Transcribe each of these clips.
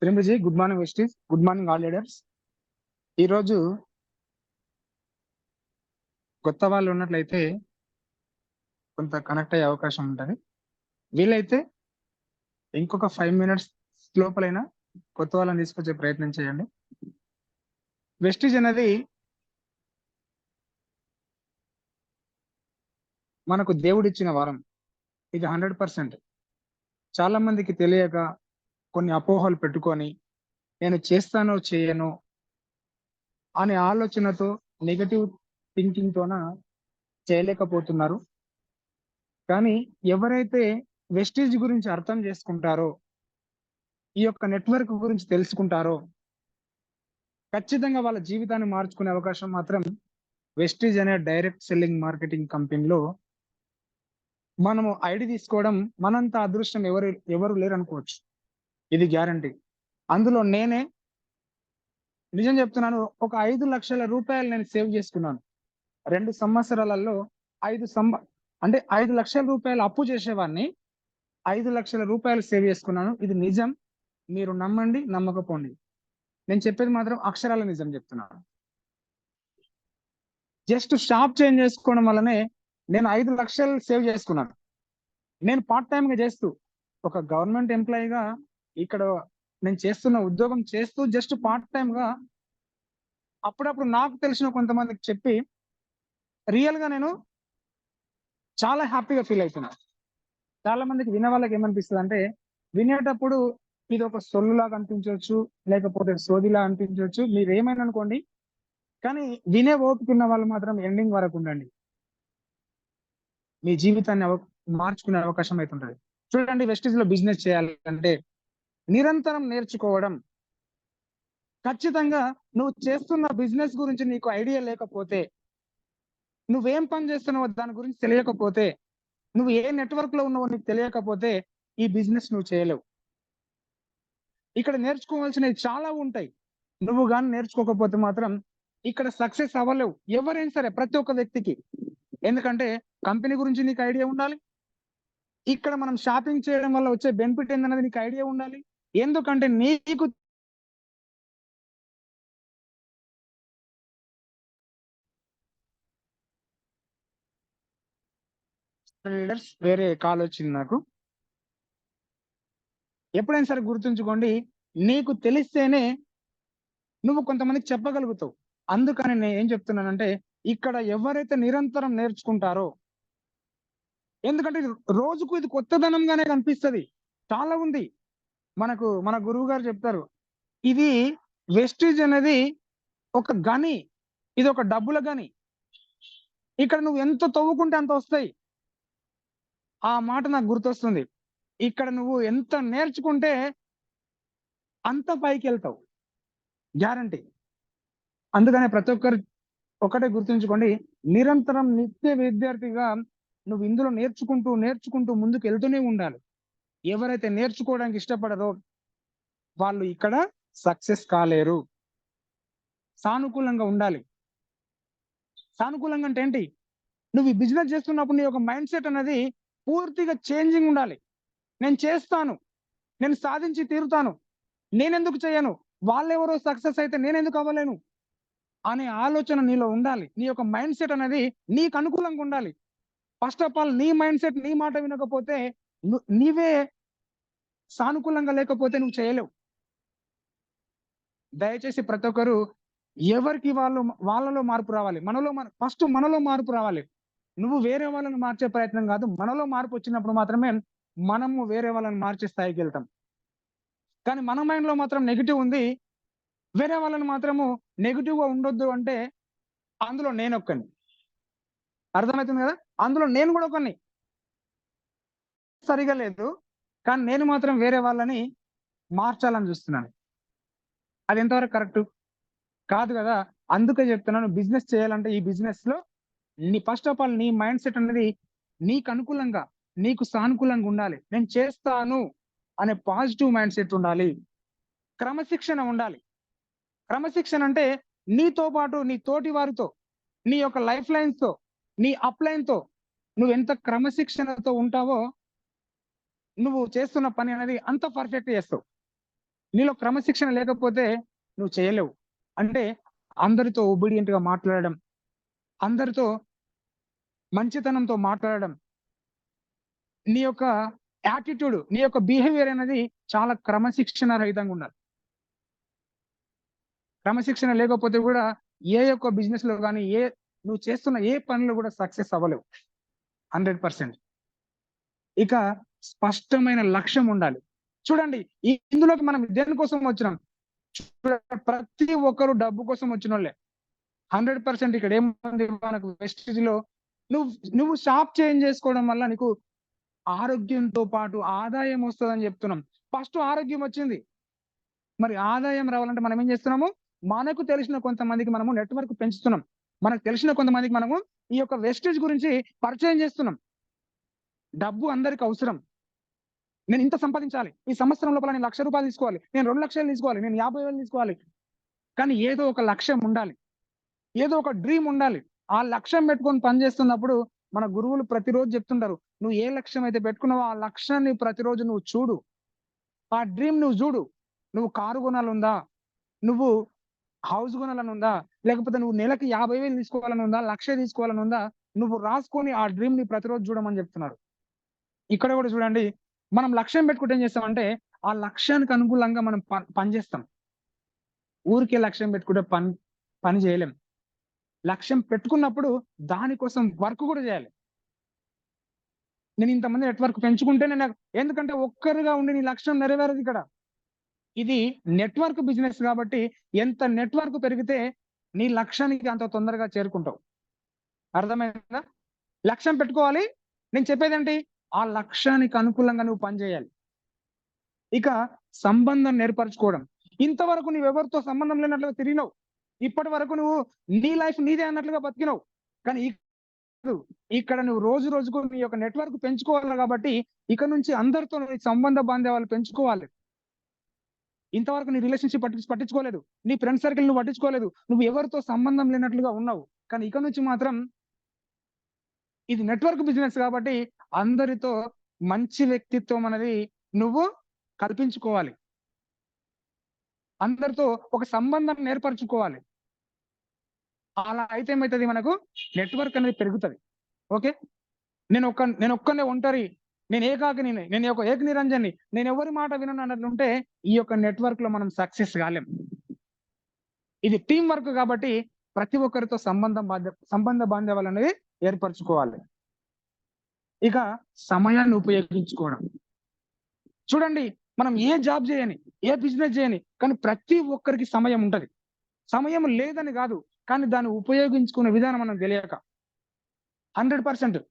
శ్రీమతి good morning Vestige, good morning all leaders. ఈరోజు కొత్త వాళ్ళు ఉన్నట్లయితే కొంత కనెక్ట్ అయ్యే అవకాశం ఉంటుంది. వీలైతే ఇంకొక 5 minutes లోపలైనా కొత్త వాళ్ళని తీసుకొచ్చే ప్రయత్నం చేయండి. వెస్టీజ్ అనేది మనకు దేవుడిచ్చిన వరం. ఇది 100%. చాలా మందికి తెలియక కొన్ని అపోహలు పెట్టుకొని నేను చేస్తానో చేయను అనే ఆలోచనతో నెగటివ్ థింకింగ్ తోన చేయలేకపోతున్నారు. కానీ ఎవరైతే వెస్టీజ్ గురించి అర్థం చేసుకుంటారో, ఈ యొక్క నెట్వర్క్ గురించి తెలుసుకుంటారో, ఖచ్చితంగా వాళ్ళ జీవితాన్ని మార్చుకునే అవకాశం మాత్రం వెస్టీజ్ అనే డైరెక్ట్ సెల్లింగ్ మార్కెటింగ్ కంపెనీలో మనము ఐడి తీసుకోవడం మనంత అదృష్టం ఎవరు లేరు అనుకోవచ్చు. ఇది గ్యారంటీ. అందులో నేనే నిజం చెప్తున్నాను, ఒక 5 లక్షల రూపాయలు నేను సేవ్ చేసుకున్నాను 2 సంవత్సరాలలో. 5 లక్షల రూపాయలు అప్పు చేసేవాడిని, 5 లక్షల రూపాయలు సేవ్ చేసుకున్నాను. ఇది నిజం. మీరు నమ్మండి, నమ్మకపోండి. నేను చెప్పేది మాత్రం అక్షరాల నిజం చెప్తున్నాను. జస్ట్ షాప్ చేంజ్ చేసుకోవడం వల్లనే నేను 5 లక్షలు సేవ్ చేసుకున్నాను. నేను పార్ట్ టైం గా చేస్తూ, ఒక గవర్నమెంట్ ఎంప్లాయీగా ఇక్కడ నేను చేస్తున్న ఉద్యోగం చేస్తూ జస్ట్ పార్ట్ టైం గా అప్పుడప్పుడు నాకు తెలిసిన కొంతమందికి చెప్పి రియల్ గా నేను చాలా హ్యాపీగా ఫీల్ అవుతున్నాను. చాలా మందికి వినే వాళ్ళకి ఏమనిపిస్తుంది అంటే, వినేటప్పుడు ఇది ఒక సొల్లులాగా అనిపించవచ్చు, లేకపోతే సోదిలా అనిపించవచ్చు, మీరు ఏమైనా అనుకోండి. కానీ వినే ఓపిక ఉన్న వాళ్ళు మాత్రం ఎండింగ్ వరకు ఉండండి. మీ జీవితాన్ని మార్చుకునే అవకాశం అయితే ఉంటుంది. చూడండి, వెస్టీజ్ లో బిజినెస్ చేయాలంటే నిరంతరం నేర్చుకోవడం. ఖచ్చితంగా నువ్వు చేస్తున్న బిజినెస్ గురించి నీకు ఐడియా లేకపోతే, నువ్వేం పని చేస్తున్నావో దాని గురించి తెలియకపోతే, నువ్వు ఏ నెట్వర్క్ లో ఉన్నావో నీకు తెలియకపోతే ఈ బిజినెస్ నువ్వు చేయలేవు. ఇక్కడ నేర్చుకోవాల్సినవి చాలా ఉంటాయి. నువ్వు కానీ నేర్చుకోకపోతే మాత్రం ఇక్కడ సక్సెస్ అవ్వలేవు. ఎవరైనా సరే, ప్రతి ఒక్క వ్యక్తికి. ఎందుకంటే కంపెనీ గురించి నీకు ఐడియా ఉండాలి. ఇక్కడ మనం షాపింగ్ చేయడం వల్ల వచ్చే బెనిఫిట్ ఏందన్నది నీకు ఐడియా ఉండాలి. ఎందుకంటే నీకు లీడర్స్ వేరే కాల్ వచ్చింది నాకు. ఎప్పుడైనా సరే గుర్తుంచుకోండి, నీకు తెలిస్తేనే నువ్వు కొంతమందికి చెప్పగలుగుతావు. అందుకని నేను ఏం చెప్తున్నానంటే, ఇక్కడ ఎవరైతే నిరంతరం నేర్చుకుంటారో, ఎందుకంటే రోజుకు ఇది కొత్తదనంగానే కనిపిస్తుంది. చాలా ఉంది. మన గురువు గారు చెప్తారు, ఇది వెస్టీజ్ అనేది ఒక గని, ఇది ఒక డబ్బుల గని. ఇక్కడ నువ్వు ఎంత తవ్వుకుంటే అంత వస్తాయి. ఆ మాట నాకు గుర్తొస్తుంది. ఇక్కడ నువ్వు ఎంత నేర్చుకుంటే అంత పైకి వెళ్తావు, గ్యారంటీ. అందుకనే ప్రతి ఒక్కరు ఒకటే గుర్తుంచుకోండి, నిరంతరం నిత్య విద్యార్థిగా నువ్వు ఇందులో నేర్చుకుంటూ ముందుకు వెళ్తూనే ఉండాలి. ఎవరైతే నేర్చుకోవడానికి ఇష్టపడరో వాళ్ళు ఇక్కడ సక్సెస్ కాలేరు. సానుకూలంగా ఉండాలి. సానుకూలంగా అంటే ఏంటి? నువ్వు ఈ బిజినెస్ చేస్తున్నప్పుడు నీ యొక్క మైండ్ సెట్ అనేది పూర్తిగా చేంజింగ్ ఉండాలి. నేను చేస్తాను, నేను సాధించి తీరుతాను, నేనెందుకు చేయను, వాళ్ళెవరో సక్సెస్ అయితే నేనెందుకు అవ్వలేను అనే ఆలోచన నీలో ఉండాలి. నీ యొక్క మైండ్ సెట్ అనేది నీకు అనుకూలంగా ఉండాలి. ఫస్ట్ ఆఫ్ ఆల్ నీ మైండ్ సెట్ నీ మాట వినకపోతే, నీవే సానుకూలంగా లేకపోతే నువ్వు చేయలేవు. దయచేసి ప్రతి ఒక్కరు ఎవరికి వాళ్ళలో మార్పు రావాలి. ఫస్ట్ మనలో మార్పు రావాలి. నువ్వు వేరే వాళ్ళని మార్చే ప్రయత్నం కాదు. మనలో మార్పు వచ్చినప్పుడు మాత్రమే మనము వేరే వాళ్ళని మార్చే స్థాయికి వెళ్తాం. కానీ మన మైండ్ లో మాత్రం నెగిటివ్ ఉంది, వేరే వాళ్ళని మాత్రము నెగిటివ్ గా ఉండొద్దు అంటే అందులో నేను ఒక్కని. అర్థమవుతుంది కదా? అందులో నేను కూడా ఒకని. సరిగా లేదు, కానీ నేను మాత్రం వేరే వాళ్ళని మార్చాలని చూస్తున్నాను. అది ఎంతవరకు కరెక్ట్ కాదు కదా? అందుకే చెప్తున్నాను, బిజినెస్ చేయాలంటే ఈ బిజినెస్ లో ఫస్ట్ ఆఫ్ ఆల్ నీ మైండ్ సెట్ అనేది నీకు అనుకూలంగా, నీకు సానుకూలంగా ఉండాలి. నేను చేస్తాను అనే పాజిటివ్ మైండ్ సెట్ ఉండాలి. క్రమశిక్షణ ఉండాలి. క్రమశిక్షణ అంటే నీతో పాటు నీ తోటి వారితో, నీ యొక్క లైఫ్ లైన్స్ తో, నీ అప్ లైన్ తో నువ్వు ఎంత క్రమశిక్షణతో ఉంటావో నువ్వు చేస్తున్న పని అనేది అంత పర్ఫెక్ట్ చేస్తావు. నీలో క్రమశిక్షణ లేకపోతే నువ్వు చేయలేవు. అంటే అందరితో ఒబీడియంట్ గా మాట్లాడడం, అందరితో మంచితనంతో మాట్లాడడం, నీ యొక్క యాటిట్యూడ్, నీ యొక్క బిహేవియర్ అనేది చాలా క్రమశిక్షణ రహితంగా ఉండాలి. క్రమశిక్షణ లేకపోతే కూడా ఏ యొక్క బిజినెస్ లో కానీ, నువ్వు చేస్తున్న ఏ పనిలో కూడా సక్సెస్ అవ్వలేవు 100%. ఇక స్పష్టమైన లక్ష్యం ఉండాలి. చూడండి, ఇందులోకి మనం దేనికోసం వచ్చినాం? ప్రతి ఒక్కరు డబ్బు కోసం వచ్చినోళ్ళే. 100% ఇక్కడ ఏముంది మనకు వెస్టిజ్ లో, నువ్వు నువ్వు షాప్ చేంజ్ చేసుకోవడం వల్ల నీకు ఆరోగ్యంతో పాటు ఆదాయం వస్తుందని చెప్తున్నాం. ఫస్ట్ ఆరోగ్యం వచ్చింది, మరి ఆదాయం రావాలంటే మనం ఏం చేస్తున్నాము? మనకు తెలిసిన కొంతమందికి మనము నెట్వర్క్ పెంచుతున్నాం. మనకు తెలిసిన కొంతమందికి మనము ఈ యొక్క వెస్టేజ్ గురించి పరిచయం చేస్తున్నాం. డబ్బు అందరికి అవసరం. నేను ఇంత సంపాదించాలి, ఈ సంవత్సరం లోపల నేను ₹1,00,000 తీసుకోవాలి, నేను 2,00,000 తీసుకోవాలి, నేను 50,000 తీసుకోవాలి. కానీ ఏదో ఒక లక్ష్యం ఉండాలి, ఏదో ఒక డ్రీమ్ ఉండాలి. ఆ లక్ష్యం పెట్టుకొని పనిచేస్తున్నప్పుడు మన గురువులు ప్రతిరోజు చెప్తుంటారు, నువ్వు ఏ లక్ష్యం అయితే పెట్టుకున్నావో ఆ లక్ష్యాన్ని ప్రతిరోజు నువ్వు చూడు, ఆ డ్రీమ్ నువ్వు చూడు. నువ్వు కారు కొనాలందా, నువ్వు హౌస్ కొనాలని ఉందా, లేకపోతే నువ్వు నెలకి 50,000 తీసుకోవాలని ఉందా, 1,00,000 తీసుకోవాలని ఉందా, నువ్వు రాసుకొని ఆ డ్రీమ్ ని ప్రతిరోజు చూడమని చెప్తున్నారు. ఇక్కడ కూడా చూడండి, మనం లక్ష్యం పెట్టుకుంటే ఏం చేస్తామంటే ఆ లక్ష్యానికి అనుకూలంగా మనం పనిచేస్తాం. ఊరికే లక్ష్యం పెట్టుకుంటే పని చేయలేం. లక్ష్యం పెట్టుకున్నప్పుడు దానికోసం వర్క్ కూడా చేయాలి. నేను ఇంతమంది నెట్వర్క్ పెంచుకుంటే ఎందుకంటే ఒక్కరుగా ఉండి నీ లక్ష్యం నెరవేరదు ఇక్కడ. ఇది నెట్వర్క్ బిజినెస్ కాబట్టి ఎంత నెట్వర్క్ పెరిగితే నీ లక్ష్యానికి అంత తొందరగా చేరుకుంటావు. అర్థమైందా? లక్ష్యం పెట్టుకోవాలి. నేను చెప్పేదేంటి? ఆ లక్ష్యానికి అనుకూలంగా నువ్వు పనిచేయాలి. ఇక సంబంధం ఏర్పరచుకోవడం. ఇంతవరకు నువ్వెవరితో సంబంధం లేనట్లుగా తిరిగినావు. ఇప్పటి వరకు నువ్వు నీ లైఫ్ నీదే అన్నట్లుగా బతికినావు. కానీ ఇక్కడ నువ్వు రోజు రోజుకు నీ యొక్క నెట్వర్క్ పెంచుకోవాలి కాబట్టి ఇక నుంచి అందరితో నీ సంబంధ బాంధవ్యాలు పెంచుకోవాలి. ఇంతవరకు నీ రిలేషన్షిప్ పట్టించుకోలేదు, నీ ఫ్రెండ్ సర్కిల్ నువ్వు పట్టించుకోలేదు, నువ్వు ఎవరితో సంబంధం లేనట్లుగా ఉన్నావు. కానీ ఇక నుంచి మాత్రం ఇది నెట్వర్క్ బిజినెస్ కాబట్టి అందరితో మంచి వ్యక్తిత్వం అనేది నువ్వు కల్పించుకోవాలి. అందరితో ఒక సంబంధం ఏర్పరచుకోవాలి. అలా అయితే ఏమవుతుంది, మనకు నెట్వర్క్ అనేది పెరుగుతుంది. ఓకే, నేను ఒక్కనే ఒంటరి, నేను ఏకాకిని, నేను ఒక ఏక నిరంజన్ని, నేను ఎవరి మాట వినను అన్నట్లుంటే ఈ యొక్క నెట్వర్క్ లో మనం సక్సెస్ కాలేం. ఇది టీం వర్క్ కాబట్టి ప్రతి ఒక్కరితో సంబంధ బాంధవ్యాలు అనేది ఏర్పరచుకోవాలి. ఇక సమయాన్ని ఉపయోగించుకోవడం. చూడండి, మనం ఏ జాబ్ చేయని, ఏ బిజినెస్ చేయని, కానీ ప్రతి ఒక్కరికి సమయం ఉంటది. సమయం లేదని కాదు, కానీ దాన్ని ఉపయోగించుకునే విధానం మనం తెలియక 100%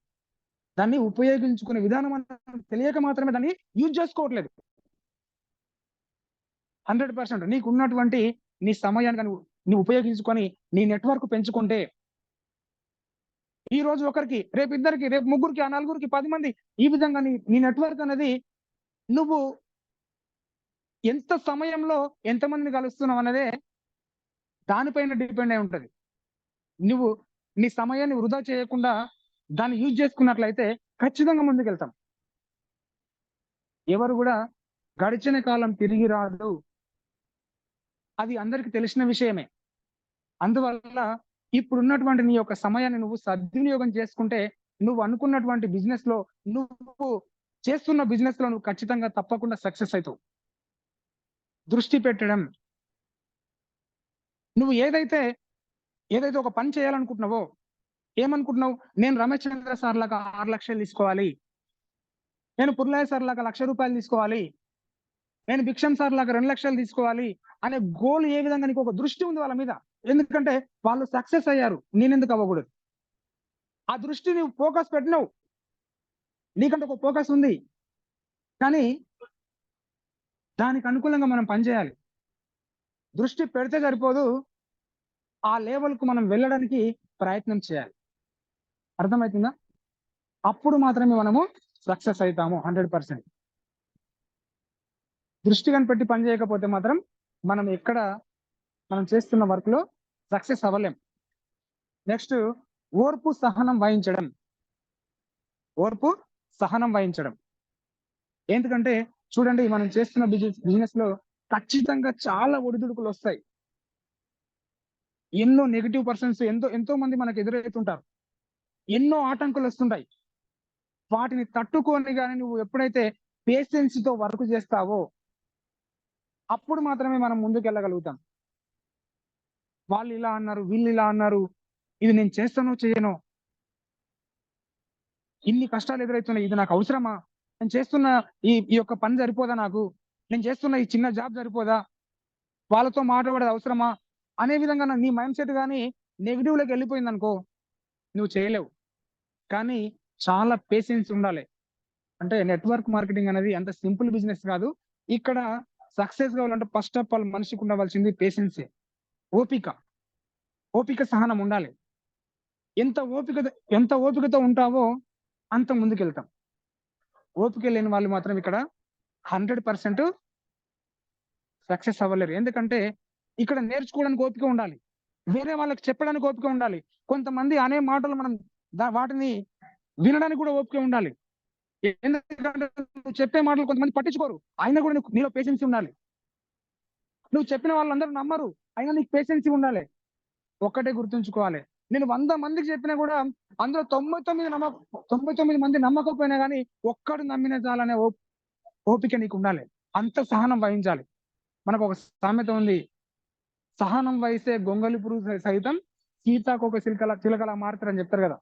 దాన్ని ఉపయోగించుకునే విధానం మనం తెలియక మాత్రమే దాన్ని యూజ్ చేసుకోవట్లేదు. 100% నీకు ఉన్నటువంటి నీ సమయాన్ని నువ్వు ఉపయోగించుకొని నీ నెట్వర్క్ పెంచుకుంటే ఈ రోజు ఒకరికి, రేపు ఇద్దరికి, రేపు ముగ్గురికి, ఆ నలుగురికి, 10 మంది, ఈ విధంగా నీ నెట్వర్క్ అనేది నువ్వు ఎంత సమయంలో ఎంతమందిని కలుస్తున్నావు అన్నదే దానిపైన డిపెండ్ అయి ఉంటది. నువ్వు నీ సమయాన్ని వృధా చేయకుండా దాన్ని యూజ్ చేసుకున్నట్లయితే ఖచ్చితంగా ముందుకెళ్తాం. ఎవరు కూడా గడిచిన కాలం తిరిగి రాదు, అది అందరికి తెలిసిన విషయమే. అందువల్ల ఇప్పుడున్నటువంటి నీ యొక్క సమయాన్ని నువ్వు సద్వినియోగం చేసుకుంటే నువ్వు అనుకున్నటువంటి బిజినెస్ లో, నువ్వు చేస్తున్న బిజినెస్ లో నువ్వు ఖచ్చితంగా తప్పకుండా సక్సెస్ అవుతావు. దృష్టి పెట్టడం. నువ్వు ఏదైతే ఒక పని చేయాలనుకుంటున్నావో, ఏమనుకుంటున్నావు? నేను రమేష్ చంద్ర సార్ లాగా 6 లక్షలు తీసుకోవాలి, నేను పుర్లయ్య సార్ లాగా ₹1,00,000 తీసుకోవాలి, నేను భిక్షం సార్ లాగా 2 లక్షలు తీసుకోవాలి అనే గోల్ ఏ విధంగా నీకు ఒక దృష్టి ఉంది వాళ్ళ మీద. ఎందుకంటే వాళ్ళు సక్సెస్ అయ్యారు, నేనెందుకు అవ్వకూడదు? ఆ దృష్టి నువ్వు ఫోకస్ పెట్టినావు, నీకంటే ఒక ఫోకస్ ఉంది. కానీ దానికి అనుకూలంగా మనం పనిచేయాలి. దృష్టి పెడితే సరిపోదు, ఆ లెవెల్ కు మనం వెళ్ళడానికి ప్రయత్నం చేయాలి. అర్థమవుతుందా? అప్పుడు మాత్రమే మనము సక్సెస్ అవుతాము 100%. దృష్టి కనిపెట్టి పని చేయకపోతే మాత్రం మనం చేస్తున్న వర్క్ లో సక్సెస్ అవ్వలేం. నెక్స్ట్, ఓర్పు సహనం వహించడం. ఓర్పు సహనం వహించడం ఎందుకంటే చూడండి, మనం చేస్తున్న బిజినెస్ లో ఖచ్చితంగా చాలా ఒడిదుడుకులు వస్తాయి. ఎన్నో నెగెటివ్ పర్సన్స్ ఎంతో మంది మనకు ఎదురవుతుంటారు. ఎన్నో ఆటంకులు వస్తుంటాయి. వాటిని తట్టుకొని గాని నువ్వు ఎప్పుడైతే పేషెన్స్ తో వర్క్ చేస్తావో అప్పుడు మాత్రమే మనం ముందుకెళ్ళగలుగుతాం. వాళ్ళు ఇలా అన్నారు, వీళ్ళు ఇలా అన్నారు, ఇది నేను చేస్తానో చేయనో, ఇన్ని కష్టాలు ఎదురవుతున్నాయి, ఇది నాకు అవసరమా, నేను చేస్తున్న ఈ యొక్క పని సరిపోదా, నాకు నేను చేస్తున్న ఈ చిన్న జాబ్ సరిపోదా, వాళ్ళతో మాట్లాడేది అవసరమా అనే విధంగా నీ మైండ్ సెట్ కానీ నెగిటివ్ లోకి వెళ్ళిపోయింది అనుకో, నువ్వు చేయలేవు. కానీ చాలా పేషెన్స్ ఉండాలి. అంటే నెట్వర్క్ మార్కెటింగ్ అనేది అంత సింపుల్ బిజినెస్ కాదు. ఇక్కడ సక్సెస్ కావాలంటే ఫస్ట్ ఆఫ్ ఆల్ మనిషికి ఉండవలసింది పేషెన్సే, ఓపిక. ఓపిక సహనం ఉండాలి. ఎంత ఓపికతో ఉంటావో అంత ముందుకెళ్తాం. ఓపిక లేని వాళ్ళు మాత్రం ఇక్కడ 100% సక్సెస్ అవ్వలేరు. ఎందుకంటే ఇక్కడ నేర్చుకోవడానికి ఓపిక ఉండాలి, వేరే వాళ్ళకి చెప్పడానికి ఓపిక ఉండాలి, కొంతమంది అనే మాటలు మనం వాటిని వినడానికి కూడా ఓపిక ఉండాలి. ఎందుకంటే నువ్వు చెప్పే మాటలు కొంతమంది పట్టించుకోరు, అయినా కూడా నీలో పేషెన్సీ ఉండాలి. నువ్వు చెప్పిన వాళ్ళందరూ నమ్మరు, అయినా నీకు పేషెన్సీ ఉండాలి. ఒక్కటే గుర్తుంచుకోవాలి, నేను 100 మందికి చెప్పినా కూడా అందులో 99 మంది నమ్మకపోయినా కానీ ఒక్కడు నమ్మిన చాలనే ఓపిక నీకు ఉండాలి. అంత సహనం వహించాలి. మనకు ఒక సామెత ఉంది, సహనం వహిస్తే గొంగలి పురుగు సైతం సీతాకోక చిలకలా మారుతారని చెప్తారు కదా.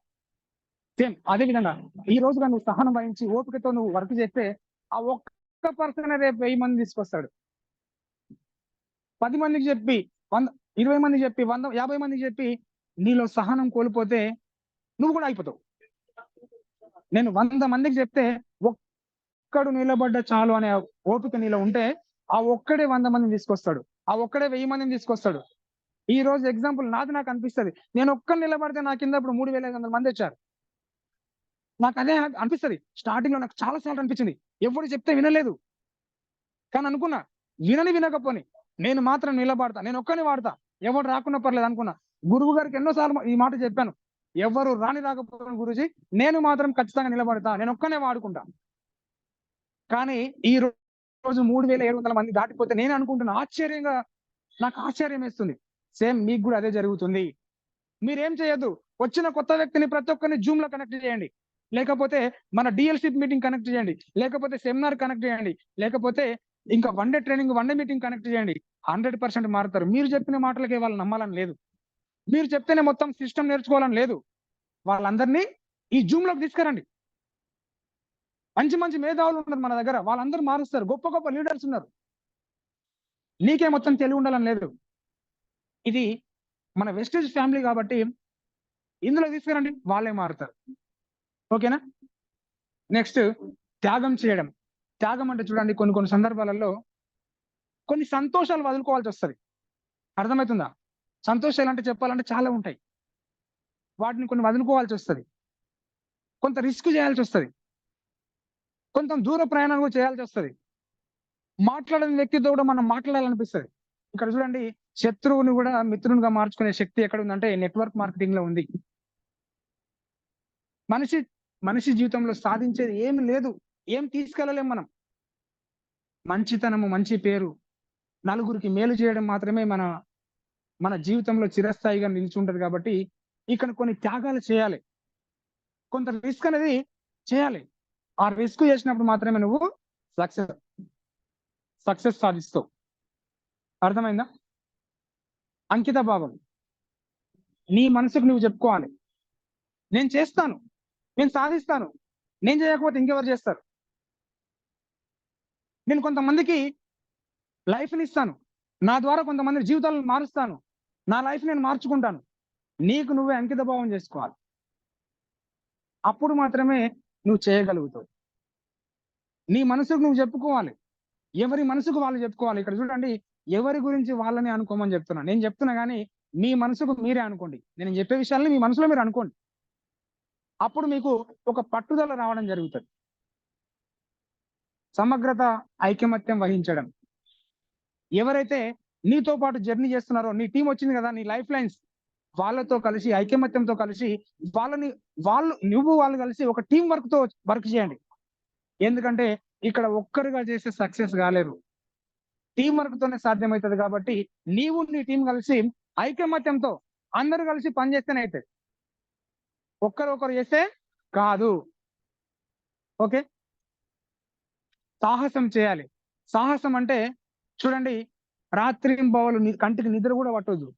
సేమ్ అదే విధంగా ఈ రోజుగా నువ్వు సహనం వహించి ఓపికతో నువ్వు వర్క్ చేస్తే ఆ ఒక్క పర్సన్ రేపు 1000 మంది తీసుకొస్తాడు. 10 మందికి చెప్పి 100, 20 మందికి చెప్పి 100, 50 మందికి చెప్పి నీలో సహనం కోల్పోతే నువ్వు కూడా అయిపోతావు. నేను 100 మందికి చెప్తే ఒక్కడు నిలబడ్డ చాలు అనే ఓపిక నీలో ఉంటే ఆ ఒక్కడే 100 మందిని తీసుకొస్తాడు, ఆ ఒక్కడే 1000 మందిని తీసుకొస్తాడు. ఈ రోజు ఎగ్జాంపుల్ నాకు అనిపిస్తుంది, నేను ఒక్కరు నిలబడితే నా కింద ఇప్పుడు 3500 మంది వచ్చారు. నాకు అదే అనిపిస్తుంది. స్టార్టింగ్ లో నాకు చాలా సార్లు అనిపించింది, ఎవరు చెప్తే వినలేదు. కానీ అనుకున్నా, వినకపోని నేను మాత్రం నిలబడతా, నేను ఒక్కనే వాడతా, ఎవరు రాకున్నా పర్లేదు అనుకున్నా. గురువు గారికి ఎన్నోసార్లు ఈ మాట చెప్పాను, ఎవరు రాకపోయిన గురుజీ నేను మాత్రం ఖచ్చితంగా నిలబడతా, నేను ఒక్కనే వాడుకుంటా. కానీ ఈ రోజు 3700 మంది దాటిపోతే నేను అనుకుంటున్నా, నాకు ఆశ్చర్యం వేస్తుంది. సేమ్ మీకు కూడా అదే జరుగుతుంది. మీరేం చేయొద్దు, వచ్చిన కొత్త వ్యక్తిని ప్రతి ఒక్కరిని జూమ్ లో కనెక్ట్ చేయండి, లేకపోతే మన డిఎల్సిప్ మీటింగ్ కనెక్ట్ చేయండి, లేకపోతే సెమినార్ కనెక్ట్ చేయండి, లేకపోతే ఇంకా 1 day training 1 day meeting connect చేయండి. 100% మారుతారు. మీరు చెప్పిన మాటలకే వాళ్ళు నమ్మాలని లేదు, మీరు చెప్తేనే మొత్తం సిస్టమ్ నేర్చుకోవాలని లేదు. వాళ్ళందరినీ ఈ జూమ్ లోకి తీసుకురండి. మంచి మేధావులు ఉన్నారు మన దగ్గర, వాళ్ళందరూ మారుస్తారు. గొప్ప లీడర్స్ ఉన్నారు. నీకే మొత్తం తెలివి ఉండాలని లేదు. ఇది మన వెస్టేజ్ ఫ్యామిలీ కాబట్టి ఇందులో తీసుకురండి, వాళ్ళే మారుతారు. ఓకేనా? నెక్స్ట్ త్యాగం చేయడం. త్యాగం అంటే చూడండి, కొన్ని సందర్భాలలో కొన్ని సంతోషాలు వదులుకోవాల్సి వస్తుంది. అర్థమవుతుందా? సంతోషాలు అంటే చెప్పాలంటే చాలా ఉంటాయి, వాటిని కొన్ని వదులుకోవాల్సి వస్తుంది, కొంత రిస్క్ చేయాల్సి వస్తుంది, కొంత దూర ప్రయాణం కూడా చేయాల్సి వస్తుంది, మాట్లాడని వ్యక్తితో కూడా మనం మాట్లాడాలనిపిస్తుంది. ఇక్కడ చూడండి, శత్రువుని కూడా మిత్రునిగా మార్చుకునే శక్తి ఎక్కడ ఉందంటే నెట్వర్క్ మార్కెటింగ్ లో ఉంది. మనిషి జీవితంలో సాధించేది ఏమి లేదు, ఏం తీసుకెళ్ళలేం మనం. మంచితనము, మంచి పేరు, నలుగురికి మేలు చేయడం మాత్రమే మన జీవితంలో చిరస్థాయిగా నిలిచి ఉంటది. కాబట్టి ఇక్కడ కొన్ని త్యాగాలు చేయాలి, కొంత రిస్క్ అనేది చేయాలి. ఆ రిస్క్ చేసినప్పుడు మాత్రమే నువ్వు సక్సెస్ సాధిస్తావు. అర్థమైందా? అంకిత భావం. నీ మనసుకు నువ్వు చెప్పుకోవాలి, నేను చేస్తాను, నేను సాధిస్తాను, నేను చేయకపోతే ఇంకెవరు చేస్తారు. నేను కొంతమందికి లైఫ్ని ఇస్తాను, నా ద్వారా కొంతమంది జీవితాలను మారుస్తాను, నా లైఫ్ నేను మార్చుకుంటాను. నీకు నువ్వే అంకిత భావం చేసుకోవాలి, అప్పుడు మాత్రమే నువ్వు చేయగలుగుతావు. నీ మనసుకు నువ్వు చెప్పుకోవాలి, ఎవరి మనసుకు వాళ్ళు చెప్పుకోవాలి. ఇక్కడ చూడండి, ఎవరి గురించి వాళ్ళని అనుకోమని చెప్తున్నా. నేను చెప్తున్నా కానీ మీ మనసుకు మీరే అనుకోండి. నేను చెప్పే విషయాల్ని మీ మనసులో మీరు అనుకోండి, అప్పుడు మీకు ఒక పట్టుదల రావడం జరుగుతుంది. సమగ్రత, ఐకమత్యం వహించడం. ఎవరైతే నీతో పాటు జర్నీ చేస్తున్నారో, నీ టీం వచ్చింది కదా, నీ లైఫ్ లైన్స్, వాళ్ళతో కలిసి ఐకమత్యంతో కలిసి వాళ్ళు కలిసి ఒక టీం వర్క్ చేయండి. ఎందుకంటే ఇక్కడ ఒక్కరుగా చేసే సక్సెస్ కాలేరు, టీం వర్క్ తోనే సాధ్యమవుతుంది. కాబట్టి నీవు నీ టీం కలిసి ఐకమత్యంతో అందరూ కలిసి పనిచేస్తేనే అవుతుంది. ఒక్కరు చేస్తే కాదు. ఓకే, సాహసం చేయాలి. సాహసం అంటే చూడండి, రాత్రింబవలు కంటికి నిద్ర కూడా పట్టొద్దు.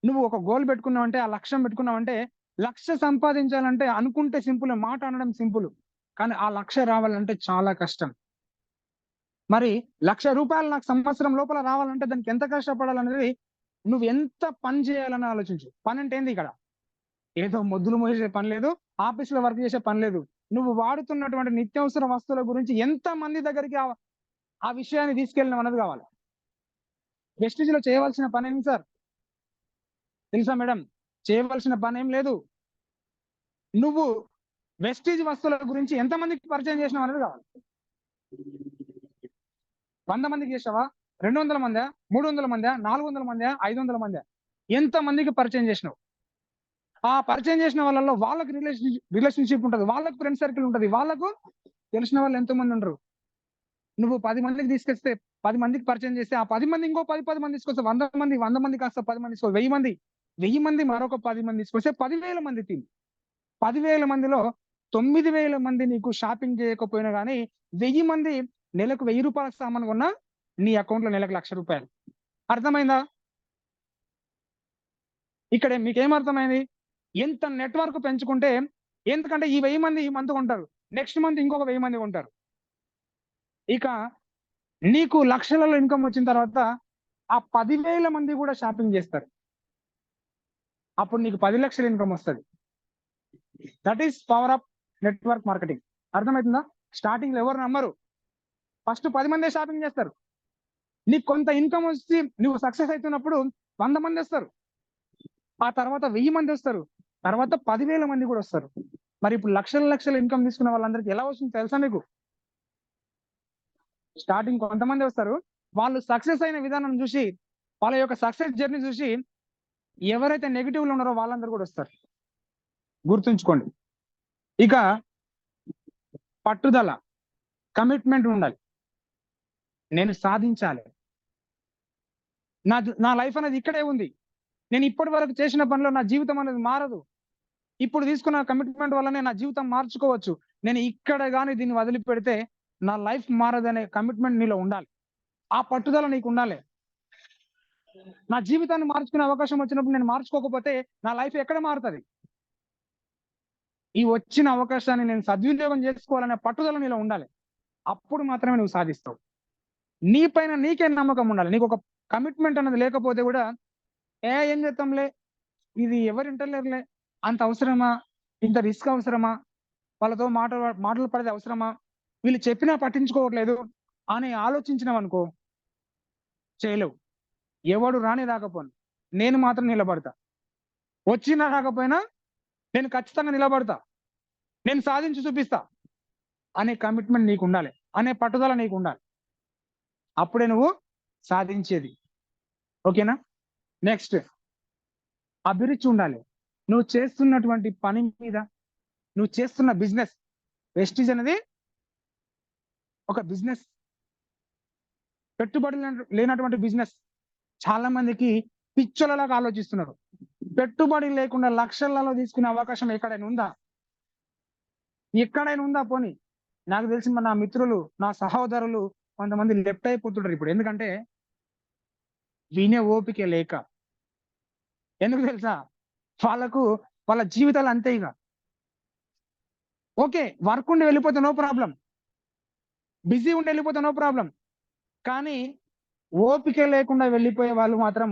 నువ్వు ఒక గోల్ పెట్టుకున్నావంటే, ఆ లక్ష్యం పెట్టుకున్నావంటే, లక్ష సంపాదించాలంటే అనుకుంటే సింపుల్, మాట అనడం సింపుల్, కానీ ఆ లక్ష రావాలంటే చాలా కష్టం. మరి ₹1,00,000 నాకు సంవత్సరం లోపల రావాలంటే దానికి ఎంత కష్టపడాలనేది నువ్వు ఎంత పని చేయాలని ఆలోచించు. పని అంటే ఏంది ఇక్కడ? ఏదో మొద్దులు మోసే పని లేదు, ఆఫీస్‌లో వర్క్ చేసే పని లేదు. నువ్వు వాడుతున్నటువంటి నిత్యావసర వస్తువుల గురించి ఎంత మంది దగ్గరికి ఆ విషయాన్ని తీసుకెళ్ళినావు అన్నది కావాలి. వెస్టిజ్‌లో చేయవలసిన పనేంటి సార్ తెలుసా మేడం? చేయవలసిన పనేం లేదు. నువ్వు వెస్టిజ్ వస్తువుల గురించి ఎంత మందికి పరిచయం చేసినావు అనేది కావాలి. 100 మందికి చేసావా? 200 మందా? 300 మందా? 400 మందా? 500 మందా? ఎంత మందికి పరిచయం చేసినావు? ఆ పరిచయం చేసిన వాళ్ళలో వాళ్ళకి రిలేషన్‌షిప్ ఉంటది. వాళ్ళకి ఫ్రెండ్ సర్కిల్ ఉంటది. వాళ్ళకు తెలిసిన వాళ్ళు ఎంతో మంది ఉండరు. నువ్వు 10 మందికి తీసుకొస్తే, 10 మందికి పరిచయం చేస్తే, ఆ 10 మంది ఇంకో 10 మంది తీసుకొస్తే 100 మంది కాస్త 10 మంది తీసుకో 1000 మంది మరొక 10 మంది తీసుకొస్తే 10,000 మంది టీమ్. 10,000 మందిలో 9,000 మంది నీకు షాపింగ్ చేయకపోయినా గానీ, 1000 మంది నెలకు ₹1000 సామాను కొన్నా నీ అకౌంట్‌లో నెలకు ₹1,00,000. అర్థమైందా? ఇక్కడ మీకేం అర్థమైంది? ఎంత నెట్‌వర్క్ పెంచుకుంటే, ఎందుకంటే ఈ 1000 మంది ఈ మంత్ కొంటారు. నెక్స్ట్ మంత్ ఇంకొక 1000 మంది కొంటారు. ఇక నీకు లక్షలలో ఇన్‌కమ్ వచ్చిన తర్వాత ఆ 10,000 మంది కూడా షాపింగ్ చేస్తారు. అప్పుడు నీకు 10,00,000 ఇన్‌కమ్ వస్తది. That is power of network marketing. అర్థమైతుందా? స్టార్టింగ్‌లో ఎవరు నమ్మరు. ఫస్ట్ 10 మందే షాపింగ్ చేస్తారు. నీకు కొంత ఇన్‌కమ్ వచ్చి నువ్వు సక్సెస్ అయితున్నప్పుడు 100 మందొస్తారు. ఆ తర్వాత 1000 మందొస్తారు. తర్వాత 10,000 మంది కూడా వస్తారు. మరి ఇప్పుడు లక్షల ఇన్‌కమ్ తీసుకున్న వాళ్ళందరికి ఎలా వస్తుందో తెలుసా మీకు? స్టార్టింగ్ కొంతమందే వస్తారు. వాళ్ళు సక్సెస్ అయిన విధానం చూసి, వాళ్ళ యొక్క సక్సెస్ జర్నీ చూసి ఎవరైతే నెగెటివ్‌లో ఉన్నారో వాళ్ళందరూ కూడా వస్తారు. గుర్తుంచుకోండి. ఇక పట్టుదల, కమిట్మెంట్ ఉండాలి. నేను సాధించాలి. నా లైఫ్ అనేది ఇక్కడే ఉంది. నేను ఇప్పటి వరకు చేసిన పనిలో నా జీవితం అనేది మారదు. ఇప్పుడు తీసుకున్న కమిట్మెంట్ వల్లనే నా జీవితం మార్చుకోవచ్చు. నేను ఇక్కడ గాని దీన్ని వదిలిపెడితే నా లైఫ్ మారదనే కమిట్మెంట్ నీలో ఉండాలి. ఆ పట్టుదల నీకుండాలి. నా జీవితాన్ని మార్చుకునే అవకాశం వచ్చినప్పుడు నేను మార్చుకోకపోతే నా లైఫ్ ఎక్కడ మారుతది? ఈ వచ్చిన అవకాశాన్ని నేను సద్వినియోగం చేసుకోవాలనే పట్టుదల నీలో ఉండాలి. అప్పుడు మాత్రమే నువ్వు సాధిస్తావు. నీ పైన నీకే నమ్మకం ఉండాలి. నీకొక కమిట్మెంట్ అనేది లేకపోతే గూడా, ఏం చేద్దాంలే, ఇది ఎవరు ఇంటలేరులే, అంత అవసరమా? ఇంత రిస్క్ అవసరమా? వాళ్ళతో మాటలు పడేది అవసరమా? వీళ్ళు చెప్పినా పట్టించుకోవట్లేదు అని ఆలోచించినావనుకో, చేయలేవు. ఎవడు రాని రాకపోను, నేను మాత్రం నిలబడతా. వచ్చినా రాకపోయినా నేను ఖచ్చితంగా నిలబడతా. నేను సాధించి చూపిస్తా అనే కమిట్మెంట్ నీకుండాలి. అనే పట్టుదల నీకుండాలి. అప్పుడే నువ్వు సాధించేది. ఓకేనా? నెక్స్ట్, అభిరుచి ఉండాలి. నువ్వు చేస్తున్నటువంటి పని మీద, నువ్వు చేస్తున్న బిజినెస్, వెస్టీజ్ అనేది ఒక బిజినెస్. పెట్టుబడి లేనటువంటి బిజినెస్. చాలా మందికి పిచ్చోళ్ళలాగా ఆలోచిస్తున్నారు. పెట్టుబడి లేకుండా లక్షలలో తీసుకునే అవకాశం ఎక్కడైనా ఉందా? ఎక్కడైనా ఉందా పోనీ? నాకు తెలిసి నా మిత్రులు, నా సహోదరులు కొంతమంది లెఫ్ట్ అయిపోతుంటారు ఇప్పుడు. ఎందుకంటే వినే ఓపిక లేక. ఎందుకు తెలుసా? వాళ్ళకు వాళ్ళ జీవితాలు అంతే ఇగ. ఓకే, వర్క్ ఉండి వెళ్ళిపోతే నో ప్రాబ్లమ్. బిజీ ఉండి వెళ్ళిపోతే నో ప్రాబ్లమ్. కానీ ఓపిక లేకుండా వెళ్ళిపోయే వాళ్ళు మాత్రం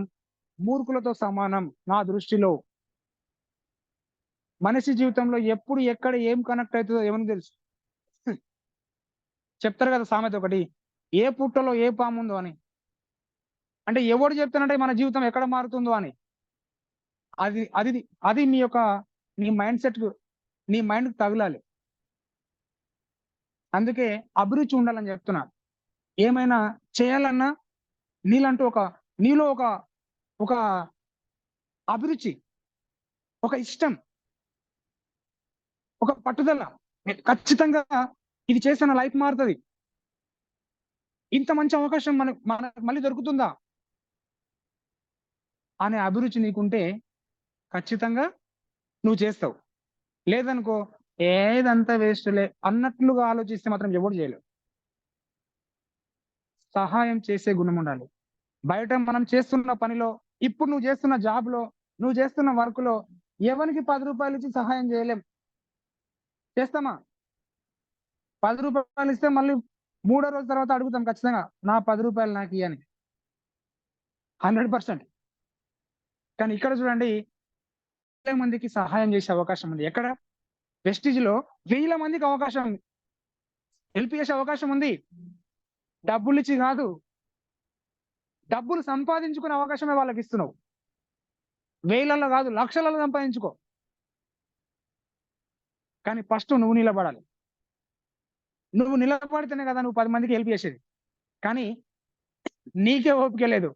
మూర్ఖులతో సమానం నా దృష్టిలో. మనిషి జీవితంలో ఎప్పుడు ఎక్కడ ఏం కనెక్ట్ అవుతుందో ఎవరికి తెలుసు? చెప్తారు కదా సామెత ఒకటి, ఏ పుట్టలో ఏ పాముందో అని. అంటే ఎవడు చెప్తానంటే మన జీవితం ఎక్కడ మారుతుందో అని. అది అది అది నీ మైండ్ సెట్, నీ మైండ్‌కి తగలాలి. అందుకే అభిరుచి ఉండాలని చెప్తున్నా. ఏమైనా చేయాలన్నా నీలంటూ నీలో ఒక అభిరుచి, ఒక ఇష్టం, ఒక పట్టుదల, ఖచ్చితంగా ఇది చేస్తే నా లైఫ్ మారుతది. ఇంత మంచి అవకాశం మనకు మళ్ళీ దొరుకుతుందా అనే అభిరుచి నీకుంటే ఖచ్చితంగా నువ్వు చేస్తావు. లేదనుకో ఏదంతా వేస్ట్‌లే అన్నట్లుగా ఆలోచిస్తే మాత్రం ఎవడు చేయలేడు. సహాయం చేసే గుణం ఉండాలి. బయట మనం చేస్తున్న పనిలో, ఇప్పుడు నువ్వు చేస్తున్న జాబ్‌లో, నువ్వు చేస్తున్న వర్క్‌లో ఎవనికి రూ. 10 ఇచ్చి సహాయం చేయలేం. చేస్తామా? రూ. 10 ఇస్తే మళ్ళీ మూడో రోజు తర్వాత అడుగుతాం ఖచ్చితంగా. నా రూ. 10 నాకియ్యని. 100%. కానీ ఇక్కడ చూడండి వేల మందికి సహాయం చేసే అవకాశం ఉంది. ఎక్కడ? వెస్టిజ్‌లో వేల మందికి అవకాశం ఉంది. హెల్ప్ చేసే అవకాశం ఉంది. డబ్బులిచ్చి కాదు. డబ్బులు సంపాదించుకునే అవకాశమే వాళ్ళకిస్తున్నావు. వేలల్లో కాదు, లక్షలలో సంపాదించుకో. కానీ ఫస్ట్ నువ్వు నిలబడాలి. నువ్వు నిలబడితేనే కదా నువ్వు 10 మందికి హెల్ప్ చేసేది. కానీ నీకే ఓపిక లేదు.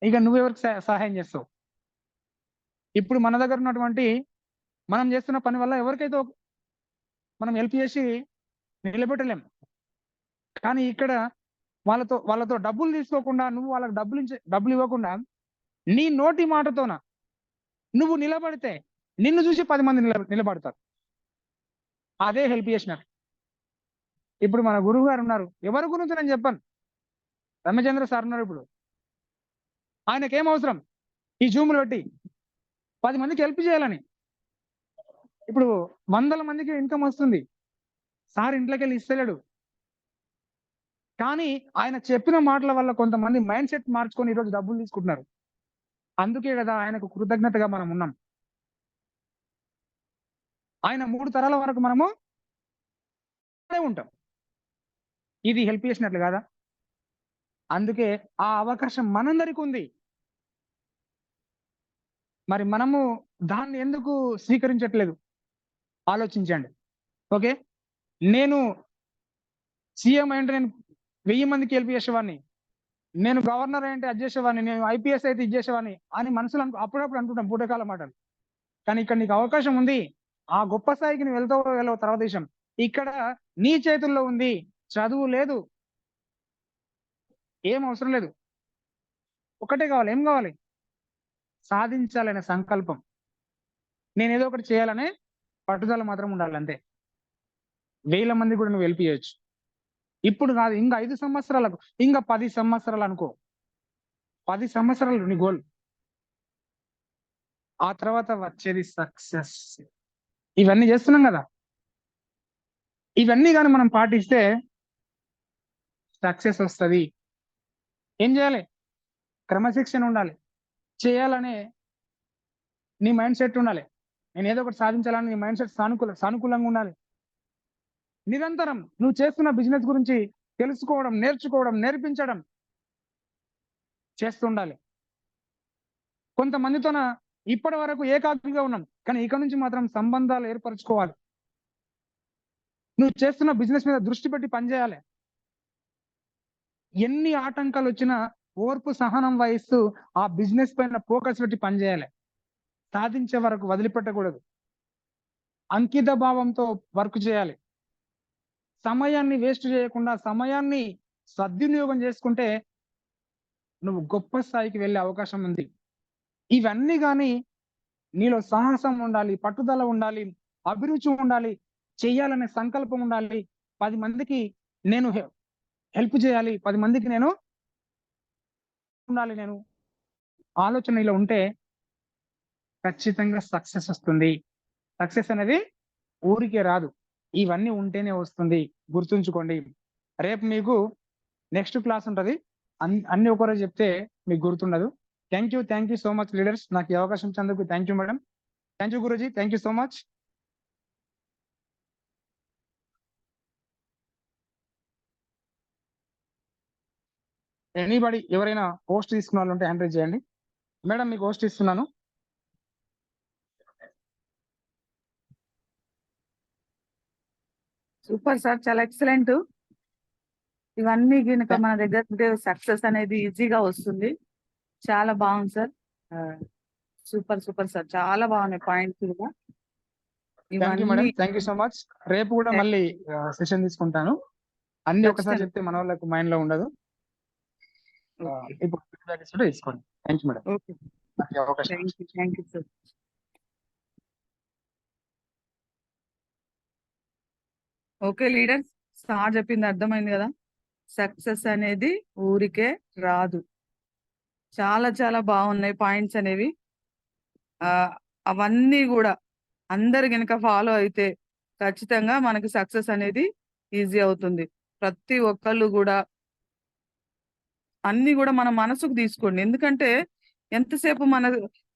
ఇక నువ్వెవరికి సహాయం చేస్తావు? ఇప్పుడు మన దగ్గర ఉన్నటువంటి మనం చేస్తున్న పని వల్ల ఎవరికైతే మనం హెల్ప్ చేసి నిలబెట్టలేం. కానీ ఇక్కడ వాళ్ళతో డబ్బులు తీసుకోకుండా, నువ్వు వాళ్ళకి డబ్బులు ఇవ్వకుండా నీ నోటి మాటతోన నువ్వు నిలబడితే నిన్ను చూసి 10 మంది నిలబడతారు. అదే హెల్ప్ చేసినట్టు. ఇప్పుడు మన గురువు గారు ఉన్నారు. ఎవరి గురించి నేను చెప్పను. రామచంద్ర సార్ ఉన్నారు ఇప్పుడు. ఆయనకేం అవసరం? ఈ జూమ్‌లు పెట్టి 10 మందికి హెల్ప్ చేయాలని. ఇప్పుడు వందల మందికి ఇన్‌కమ్ వస్తుంది. సార్ ఇంట్లోకెళ్ళి ఇస్తలేడు. కానీ ఆయన చెప్పిన మాటల వల్ల కొంతమంది మైండ్ సెట్ మార్చుకొని ఈరోజు డబ్బులు తీసుకుంటున్నారు. అందుకే కదా ఆయనకు కృతజ్ఞతగా మనం ఉన్నాం. ఆయన 3 తరాల వరకు మనము ఉంటాం. ఇది హెల్ప్ చేసినట్లు కాదా? అందుకే ఆ అవకాశం మనందరికి ఉంది. మరి మనము దాన్ని ఎందుకు స్వీకరించట్లేదు? ఆలోచించండి. ఓకే. నేను సీఎం అయ్యుంటే నేను 1000 మందికి హెల్ప్ చేసేవాడిని. నేను గవర్నర్ అయ్యుంటే అది చేసేవాడిని. నేను ఐపీఎస్ అయితే ఇది చేసేవాడిని అని మనసులో అప్పుడప్పుడు అనుకుంటాం పూటకాల మాటలు. కానీ ఇక్కడ నీకు అవకాశం ఉంది. ఆ గొప్ప స్థాయికి నువ్వు వెళ్తావో వెళ్ళవో తర్వాత విషయం. ఇక్కడ నీ చేతుల్లో ఉంది. చదువు లేదు. ఏం అవసరం లేదు. ఒకటే కావాలి. ఏం కావాలి? సాధించాలనే సంకల్పం. నేనేదో ఒకటి చేయాలనే పట్టుదల మాత్రం ఉండాలి అంతే. వేల మందికి కూడా నువ్వు హెల్ప్ చేయొచ్చు. ఇప్పుడు కాదు, ఇంకా 5 సంవత్సరాలకు, ఇంకా 10 సంవత్సరాలు అనుకో. 10 సంవత్సరాలు నీ గోల్. ఆ తర్వాత వచ్చేది సక్సెస్. ఇవన్నీ చేస్తున్నాం కదా! ఇవన్నీ గాని మనం పాటిస్తే సక్సెస్ వస్తది. ఏం చేయాలి? క్రమశిక్షణ ఉండాలి. చేయాలనే నీ మైండ్ సెట్ ఉండాలి. నేనేదో ఒకటి సాధించాలని నీ మైండ్ సెట్ సానుకూలంగా ఉండాలి. నిరంతరం నువ్వు చేస్తున్న బిజినెస్ గురించి తెలుసుకోవడం, నేర్చుకోవడం, నేర్పించడం చేస్తుండాలి. కొంతమందితోన ఇప్పటి వరకు ఏకాకిగా ఉన్నాం. కానీ ఇక నుంచి మాత్రం సంబంధాలు ఏర్పరచుకోవాలి. నువ్వు చేస్తున్న బిజినెస్ మీద దృష్టి పెట్టి పనిచేయాలి. ఎన్ని ఆటంకాలు వచ్చినా ఓర్పు, సహనం వహిస్తూ ఆ బిజినెస్ పైన ఫోకస్ పెట్టి పనిచేయాలి. సాధించే వరకు వదిలిపెట్టకూడదు. అంకిత భావంతో వర్క్ చేయాలి. సమయాన్ని వేస్ట్ చేయకుండా సమయాన్ని సద్వినియోగం చేసుకుంటే నువ్వు గొప్ప స్థాయికి వెళ్ళే అవకాశం ఉంది. ఇవన్నీ గాని నీలో సాహసం ఉండాలి, పట్టుదల ఉండాలి, అభిరుచి ఉండాలి, చెయ్యాలనే సంకల్పం ఉండాలి. 10 మందికి నేను హెల్ప్ చేయాలి, 10 మందికి నేను ఉండాలి, నేను ఆలోచన ఇలా ఉంటే ఖచ్చితంగా సక్సెస్ వస్తుంది. సక్సెస్ అనేది ఊరికే రాదు. ఇవన్నీ ఉంటేనే వస్తుంది. గుర్తుంచుకోండి. రేపు మీకు నెక్స్ట్ క్లాస్ ఉంటది. అన్ని ఒకరోజు చెప్తే మీకు గుర్తుండదు. Thank you so much leaders. నాకు ఈ అవకాశం ఇచ్చినందుకు thank you madam. Thank you Guruji. Thank you so much. Anybody ఎవరైనా పోస్ట్ తీసుకున్న వాళ్ళు ఉంటే హ్యాండ్ రైజ్ చేయండి. మేడం మీకు పోస్ట్ ఇస్తున్నాను. సూపర్ సార్, చాలా ఎక్సలెంట్. ఇవన్నీ కనుక మన దగ్గర సక్సెస్ అనేది ఈజీగా వస్తుంది. చాలా బాగుంది సార్. సూపర్ సూపర్ సార్, చాలా బాగున్నాయి పాయింట్స్ కూడా. Thank you madam. Thank you so much. రేపు కూడా మళ్ళీ సెషన్ తీసుకుంటాను. అన్ని ఒకసారి ఖచ్చితంగా. చెప్తే మన వాళ్ళకు మైండ్ లో ఉండదు. ఓకే. ఇప్పుడు ఫీడ్బ్యాక్ ఇస్తుంటే తీసుకోండి. Thank you madam, okay. నాకు ఈ అవకాశం thank you. Thank you sir. Okay leaders, sir చెప్పింది అర్థమైంది కదా. సక్సెస్ అనేది ఊరికే రాదు. చాలా చాలా బాగున్నాయి పాయింట్స్ అనేవి. ఆ అవన్నీ కూడా అందరు గనుక ఫాలో అయితే ఖచ్చితంగా మనకి సక్సెస్ అనేది ఈజీ అవుతుంది. ప్రతి ఒక్కళ్ళు కూడా అన్ని కూడా మన మనసుకు తీసుకోండి. ఎందుకంటే ఎంతసేపు మన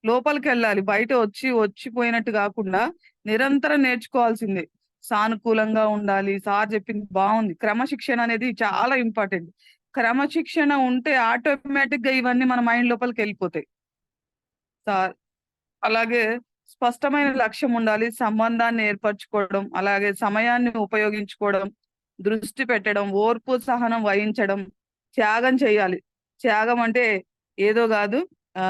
లోపలికి వెళ్ళాలి, బయట వచ్చిపోయినట్టు కాకుండా నిరంతరం నేర్చుకోవాల్సిందే. సానుకూలంగా ఉండాలి. సార్ చెప్పింది బాగుంది. క్రమశిక్షణ అనేది చాలా ఇంపార్టెంట్. క్రమశిక్షణ ఉంటే ఆటోమేటిక్ గా ఇవన్నీ మన మైండ్ లోపలికి వెళ్ళిపోతాయి. సార్ అలాగే స్పష్టమైన లక్ష్యం ఉండాలి. సంబంధాన్ని ఏర్పరచుకోవడం, అలాగే సమయాన్ని ఉపయోగించుకోవడం, దృష్టి పెట్టడం, ఓర్పు సహనం వహించడం, త్యాగం చేయాలి. త్యాగం అంటే ఏదో కాదు, ఆ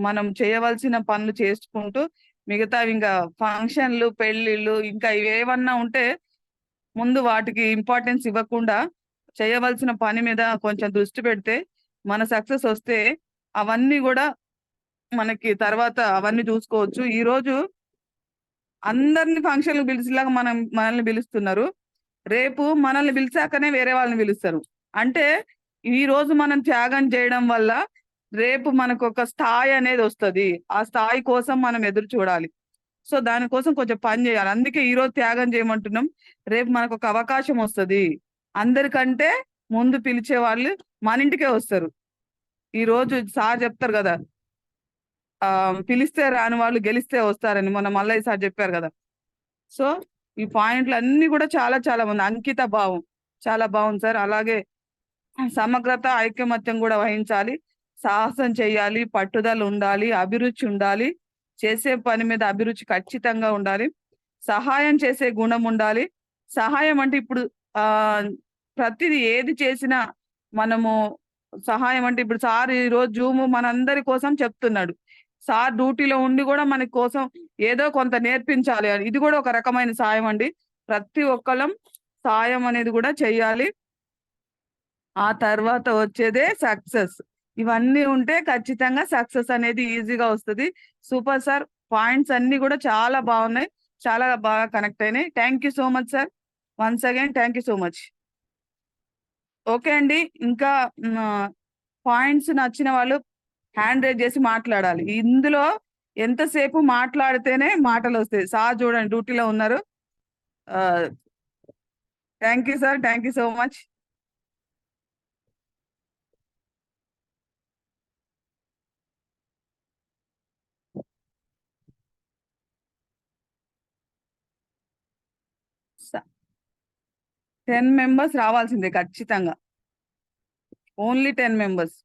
మనం చేయవలసిన పనులు చేసుకుంటూ మిగతావి ఇంకా ఫంక్షన్లు, పెళ్లిళ్ళు ఇంకా ఇవేమన్నా ఉంటే ముందు వాటికి ఇంపార్టెన్స్ ఇవ్వకుండా చేయవలసిన పని మీద కొంచెం దృష్టి పెడితే మన సక్సెస్ వస్తే అవన్నీ కూడా మనకి తర్వాత అవన్నీ చూసుకోవచ్చు. ఈ రోజు అందరిని ఫంక్షన్లు పిలిచేలాగా మనల్ని పిలుస్తున్నారు. రేపు మనల్ని పిలిచాకనే వేరే వాళ్ళని పిలుస్తారు. అంటే ఈ రోజు మనం త్యాగం చేయడం వల్ల రేపు మనకు ఒక స్థాయి అనేది వస్తది. ఆ స్థాయి కోసం మనం ఎదురు చూడాలి. సో దానికోసం కొంచెం పని చేయాలి. అందుకే ఈ రోజు త్యాగం చేయమంటున్నాం. రేపు మనకు ఒక అవకాశం వస్తది. అందరికంటే ముందు పిలిచే వాళ్ళు మన ఇంటికే వస్తారు. ఈ రోజు సార్ చెప్తారు కదా, పిలిస్తే రాని వాళ్ళు గెలిస్తే వస్తారని మొన్న మల్లయ్య సార్ చెప్పారు కదా. సో ఈ పాయింట్లు అన్ని కూడా చాలా చాలా బాగుంది. అంకిత భావం చాలా బాగుంది సార్. అలాగే సమగ్రత, ఐకమత్యం కూడా వహించాలి. సాహసం చేయాలి, పట్టుదల ఉండాలి, అభిరుచి ఉండాలి. చేసే పని మీద అభిరుచి ఖచ్చితంగా ఉండాలి. సహాయం చేసే గుణం ఉండాలి. సహాయం అంటే ఇప్పుడు ఆ ప్రతిదీ ఏది చేసినా మనము సహాయం అంటే ఇప్పుడు సార్ ఈ రోజు జూమ్ మనందరి కోసం చెప్తున్నాడు. సార్ డ్యూటీలో ఉండి కూడా మన కోసం ఏదో కొంత నేర్పించాలి అని, ఇది కూడా ఒక రకమైన సాయం అండి. ప్రతి ఒక్కళ్ళం సాయం అనేది కూడా చెయ్యాలి. ఆ తర్వాత వచ్చేదే సక్సెస్. ఇవన్నీ ఉంటే ఖచ్చితంగా సక్సెస్ అనేది ఈజీగా వస్తుంది. సూపర్ సార్, పాయింట్స్ అన్ని కూడా చాలా బాగున్నాయి, చాలా బాగా కనెక్ట్ అయినాయి. Thank you so much sir. Once again thank you so much. Okay అండి, ఇంకా పాయింట్స్ నచ్చిన వాళ్ళు హ్యాండ్ రైజ్ చేసి మాట్లాడాలి. ఇందులో ఎంతసేపు మాట్లాడితేనే మాటలు వస్తాయి. సార్ చూడండి డ్యూటీలో ఉన్నారు. Thank you sir, thank you so much. స 10 మెంబర్స్ రావాల్సిందే ఖచ్చితంగా. Only 10 members.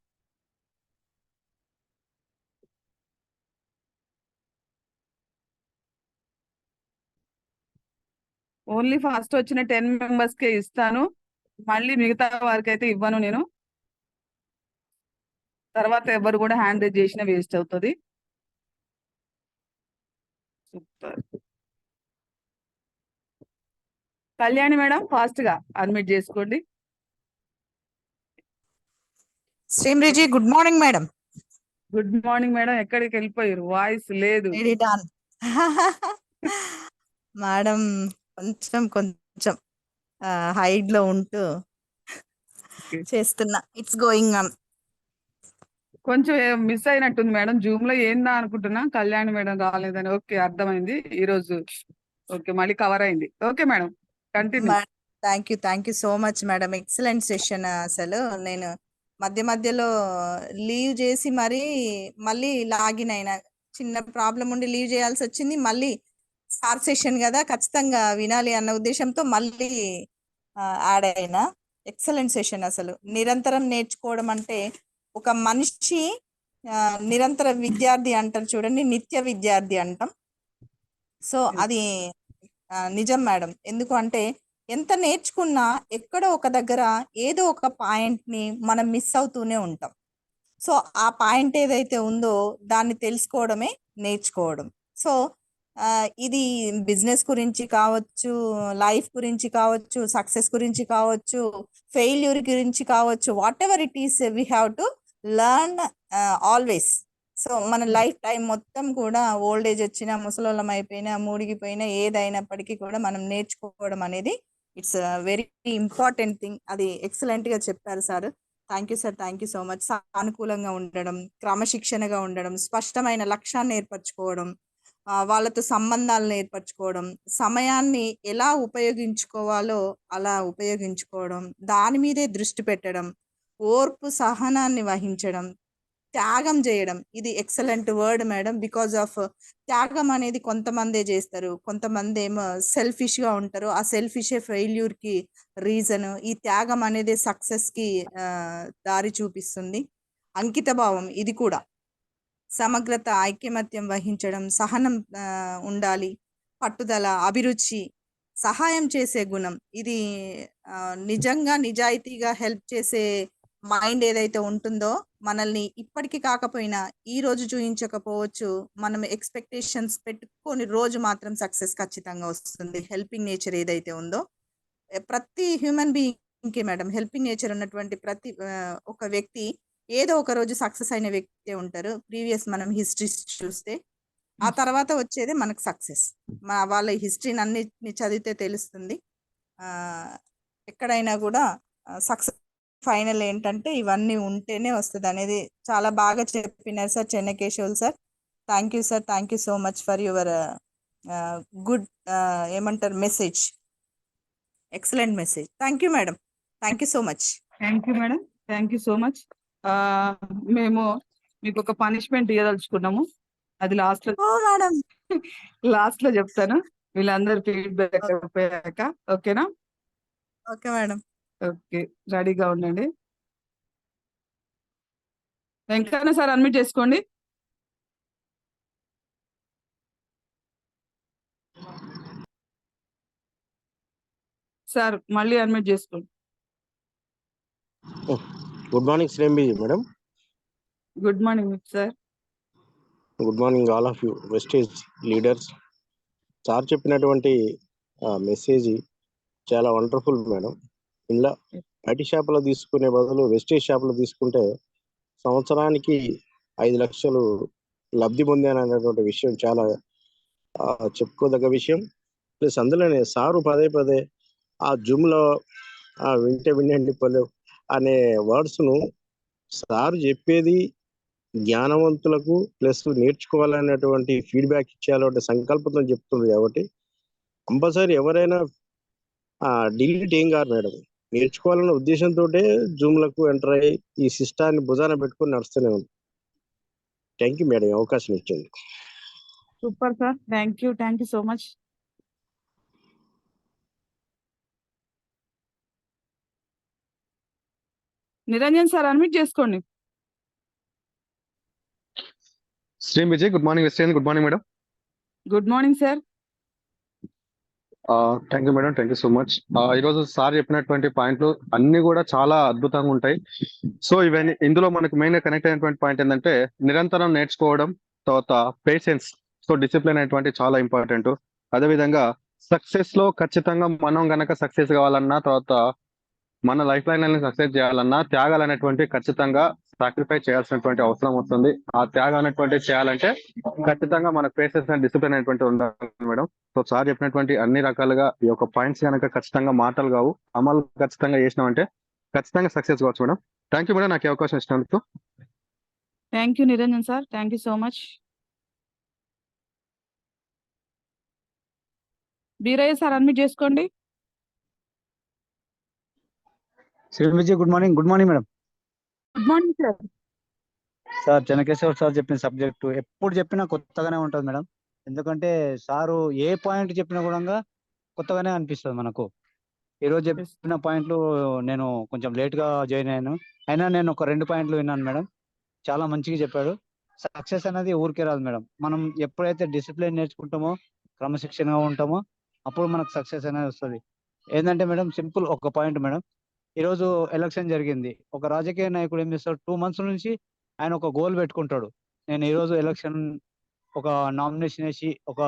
ఓన్లీ ఫస్ట్ వచ్చిన 10 మెంబర్స్ కే ఇస్తాను. మళ్ళీ మిగతా వారికి అయితే ఇవ్వను నేను. తర్వాత ఎవరు కూడా హ్యాండ్ రైజ్ చేసినా వేస్ట్ అవుతుంది. సూపర్. కళ్యాణి మేడం ఫాస్ట్ గా అడ్మిట్ చేసుకోండి. శ్రీమ్రిజీ, good morning madam. Good morning madam. ఎక్కడికి వెళ్ళిపోయారు? వాయిస్ లేదు. మేడం కొంచెం కొంచెం హైడ్ లో ఉంటూ చేస్తున్నా. It's going on. కొంచెం మిస్ అయినట్టుంది మేడం. జూమ్ లో ఏందా అనుకుంటున్నా, కళ్యాణి మేడం రాలేదని. ఓకే, అర్థమైంది ఈ రోజు. ఓకే, మళ్ళీ కవర్ అయింది. Okay madam, continue. Thank you so much madam. Excellent session. అసలు నేను మధ్య మధ్యలో లీవ్ చేసి మళ్ళీ లాగిన్ అయినా. చిన్న ప్రాబ్లం ఉండి లీవ్ చేయాల్సి వచ్చింది. మళ్ళీ స్టార్ సెషన్ కదా, ఖచ్చితంగా వినాలి అన్న ఉద్దేశంతో మళ్ళీ యాడ్ అయినా. Excellent session. అసలు నిరంతరం నేర్చుకోవడం అంటే ఒక మనిషి నిరంతర విద్యార్థి అంటారు చూడండి, నిత్య విద్యార్థి అంటాం. సో అది నిజం మేడం. ఎందుకు అంటే ఎంత నేర్చుకున్నా ఎక్కడో ఒక దగ్గర ఏదో ఒక పాయింట్ ని మనం మిస్ అవుతూనే ఉంటాం. సో ఆ పాయింట్ ఏదైతే ఉందో దాన్ని తెలుసుకోవడమే నేర్చుకోవడం. సో ఇది బిజినెస్ గురించి కావచ్చు, లైఫ్ గురించి కావచ్చు, సక్సెస్ గురించి కావచ్చు, ఫెయిల్యూర్ గురించి కావచ్చు, what ever it is we have to learn always. So మన లైఫ్ టైం మొత్తం కూడా ఓల్డ్ ఏజ్ వచ్చినా, ముసలోళ్ళం అయిపోయినా, మూడిగిపోయినా, ఏదైనప్పటికీ కూడా మనం నేర్చుకోవడం అనేది ఇట్స్ వెరీ ఇంపార్టెంట్ థింగ్. అది ఎక్సలెంట్ గా చెప్పారు sir. Thank you sir, thank you so much. సానుకూలంగా ఉండడం, క్రమశిక్షణగా ఉండడం, స్పష్టమైన లక్ష్యాన్ని ఏర్పరచుకోవడం, వాళ్ళతో సంబంధాలను ఏర్పరచుకోవడం, సమయాన్ని ఎలా ఉపయోగించుకోవాలో అలా ఉపయోగించుకోవడం, దాని మీదే దృష్టి పెట్టడం, ఓర్పు సహనాన్ని వహించడం, త్యాగం చేయడం. ఇది excellent word madam. Because of త్యాగం అనేది కొంతమందే చేస్తారు, కొంతమంది ఏమో సెల్ఫిష్ గా ఉంటారు. ఆ సెల్ఫిష్ ఫెయిల్యూర్ కి రీజన్. ఈ త్యాగం అనేది సక్సెస్ కి దారి చూపిస్తుంది. అంకిత భావం ఇది కూడా. సమగ్రత, ఐకమత్యం వహించడం, సహనం ఉండాలి, పట్టుదల, అభిరుచి, సహాయం చేసే గుణం. ఇది నిజంగా నిజాయితీగా హెల్ప్ చేసే మైండ్ ఏదైతే ఉంటుందో, మనల్ని ఇప్పటికి కాకపోయినా ఈ రోజు చూయించకపోవచ్చు, మనం ఎక్స్పెక్టేషన్స్ పెట్టుకొని రోజు మాత్రం సక్సెస్ ఖచ్చితంగా వస్తుంది. హెల్పింగ్ నేచర్ ఏదైతే ఉందో ప్రతి హ్యూమన్ బీయింగ్ కి మేడం, హెల్పింగ్ నేచర్ ఉన్నటువంటి ప్రతి ఒక వ్యక్తి ఏదో ఒక రోజు సక్సెస్ అయిన వ్యక్తి ఉంటారు. ప్రీవియస్ మనం హిస్టరీ చూస్తే ఆ తర్వాత వచ్చేదే మనకు సక్సెస్. వాళ్ళ హిస్టరీని అన్నిటిని చదివితే తెలుస్తుంది. ఎక్కడైనా కూడా సక్సెస్ ఫైనల్ ఏంటంటే ఇవన్నీ ఉంటేనే వస్తుంది అనేది చాలా బాగా చెప్పినారు sir Chennakesavulu sir. Thank you sir, thank you so much for your good ఏమంటారు message, excellent message. Thank you madam, thank you so much. Thank you madam, thank you so much. మేము మీకు ఒక పనిష్మెంట్ ఇవ్వదలుచుకున్నాము. అది లాస్ట్ లో చెప్తాను. వీళ్ళందరూ feedback అయిపోయాక. ఓకేనా? Okay madam. ఓకే, రెడీగా ఉండండి. వెంకన్న సార్ అడ్మిట్ చేసుకోండి. సార్ మళ్ళీ అడ్మిట్ చేసుకోండి. గుడ్ మార్నింగ్ శ్రేంబి madam. Good morning sir. Good morning all of you Vestige leaders. Sir చెప్పినటువంటి మెసేజ్ చాలా వండర్ఫుల్ మేడం. ఇలా ఐటీ షాపులో తీసుకునే బదులు వెస్టేజ్ షాపులో తీసుకుంటే సంవత్సరానికి 5 లక్షలు లబ్ధి పొందాననేటువంటి విషయం చాలా చెప్పుకోదగ్గ విషయం. ప్లస్ అందులోనే సారు పదే పదే ఆ జూమ్లో వింటే వినండి పలు అనే వర్డ్స్ను సార్ చెప్పేది జ్ఞానవంతులకు ప్లస్ నేర్చుకోవాలనేటువంటి ఫీడ్బ్యాక్ ఇచ్చేయాలంటే సంకల్పంతో చెప్తుంది. కాబట్టి కంపల్సరీ ఎవరైనా డిలీట్ ఏం కాదు మేడం, నేర్చుకోవాలన్న ఉద్దేశంతో జూమ్లకు ఎంటర్ అయ్యి ఈ సిస్టాన్ని భుజాన పెట్టుకుని నడుస్తూనే ఉంది. థ్యాంక్ యూ మేడం, అవకాశం ఇచ్చింది. Super sir, thank you so much. Niranjan sir admit చేసుకోండి. Shri Vijay, good morning. Vestige, good morning madam. Good morning sir. Thank you madam, thank you so much. ఈరోజు సార్ చెప్పినటువంటి పాయింట్లు అన్ని కూడా చాలా అద్భుతంగా ఉంటాయి. సో ఇవన్నీ ఇందులో మనకు మెయిన్ గా కనెక్ట్ అయినటువంటి పాయింట్ ఏంటంటే నిరంతరం నేర్చుకోవడం, తర్వాత పేషెన్స్. సో డిసిప్లిన్ అనేటువంటి చాలా ఇంపార్టెంట్. అదేవిధంగా సక్సెస్ లో ఖచ్చితంగా మనం గనక సక్సెస్ కావాలన్నా, తర్వాత మన లైఫ్ లైన్ సక్సెస్ చేయాలన్నా త్యాగాలు అనేటువంటి ఖచ్చితంగా సాక్రిఫైస్ చేయాల్సినటువంటి అవసరం వస్తుంది. ఆ త్యాగం అనేటువంటి చేయాలంటే ఖచ్చితంగా మన పేషెన్స్ అండ్ డిసిప్లిన్ అనేటువంటి ఉండాలి మేడం. సో సార్ చెప్పినటువంటి అన్ని రకాలుగా ఈ యొక్క పాయింట్స్ కనుక ఖచ్చితంగా మాటలు కావు, అమలు ఖచ్చితంగా చేసినామంటే ఖచ్చితంగా సక్సెస్ కావచ్చు మేడం. థ్యాంక్ యూ మేడం, నాకు ఈ అవకాశం ఇచ్చినందుకు. Thank you Niranjan sir, thank you so much. Beerayya sir admit చేసుకోండి. Shri Vijay, good morning. Good morning madam. Good morning sir. Sir Chennakeshwar sir చెప్పిన సబ్జెక్టు ఎప్పుడు చెప్పినా కొత్తగానే ఉంటుంది మేడం. ఎందుకంటే సారు ఏ పాయింట్ చెప్పినా కూడా కొత్తగానే అనిపిస్తుంది మనకు. ఈరోజు చెప్పిన పాయింట్లు నేను కొంచెం లేట్ గా జాయిన్ అయ్యాను, అయినా నేను ఒక 2 పాయింట్లు విన్నాను మేడం. చాలా మంచిగా చెప్పాడు. సక్సెస్ అనేది ఊరికే రాదు మేడం. మనం ఎప్పుడైతే డిసిప్లిన్ నేర్చుకుంటామో, క్రమశిక్షణగా ఉంటామో, అప్పుడు మనకు సక్సెస్ అనేది వస్తుంది. ఏంటంటే మేడం, సింపుల్ ఒక పాయింట్ మేడం. ఈరోజు ఎలక్షన్ జరిగింది. ఒక రాజకీయ నాయకుడు ఏం చేస్తాడు, 2 months నుంచి ఆయన ఒక గోల్ పెట్టుకుంటాడు. నేను ఈరోజు ఎలక్షన్ ఒక నామినేషన్ వేసి ఒక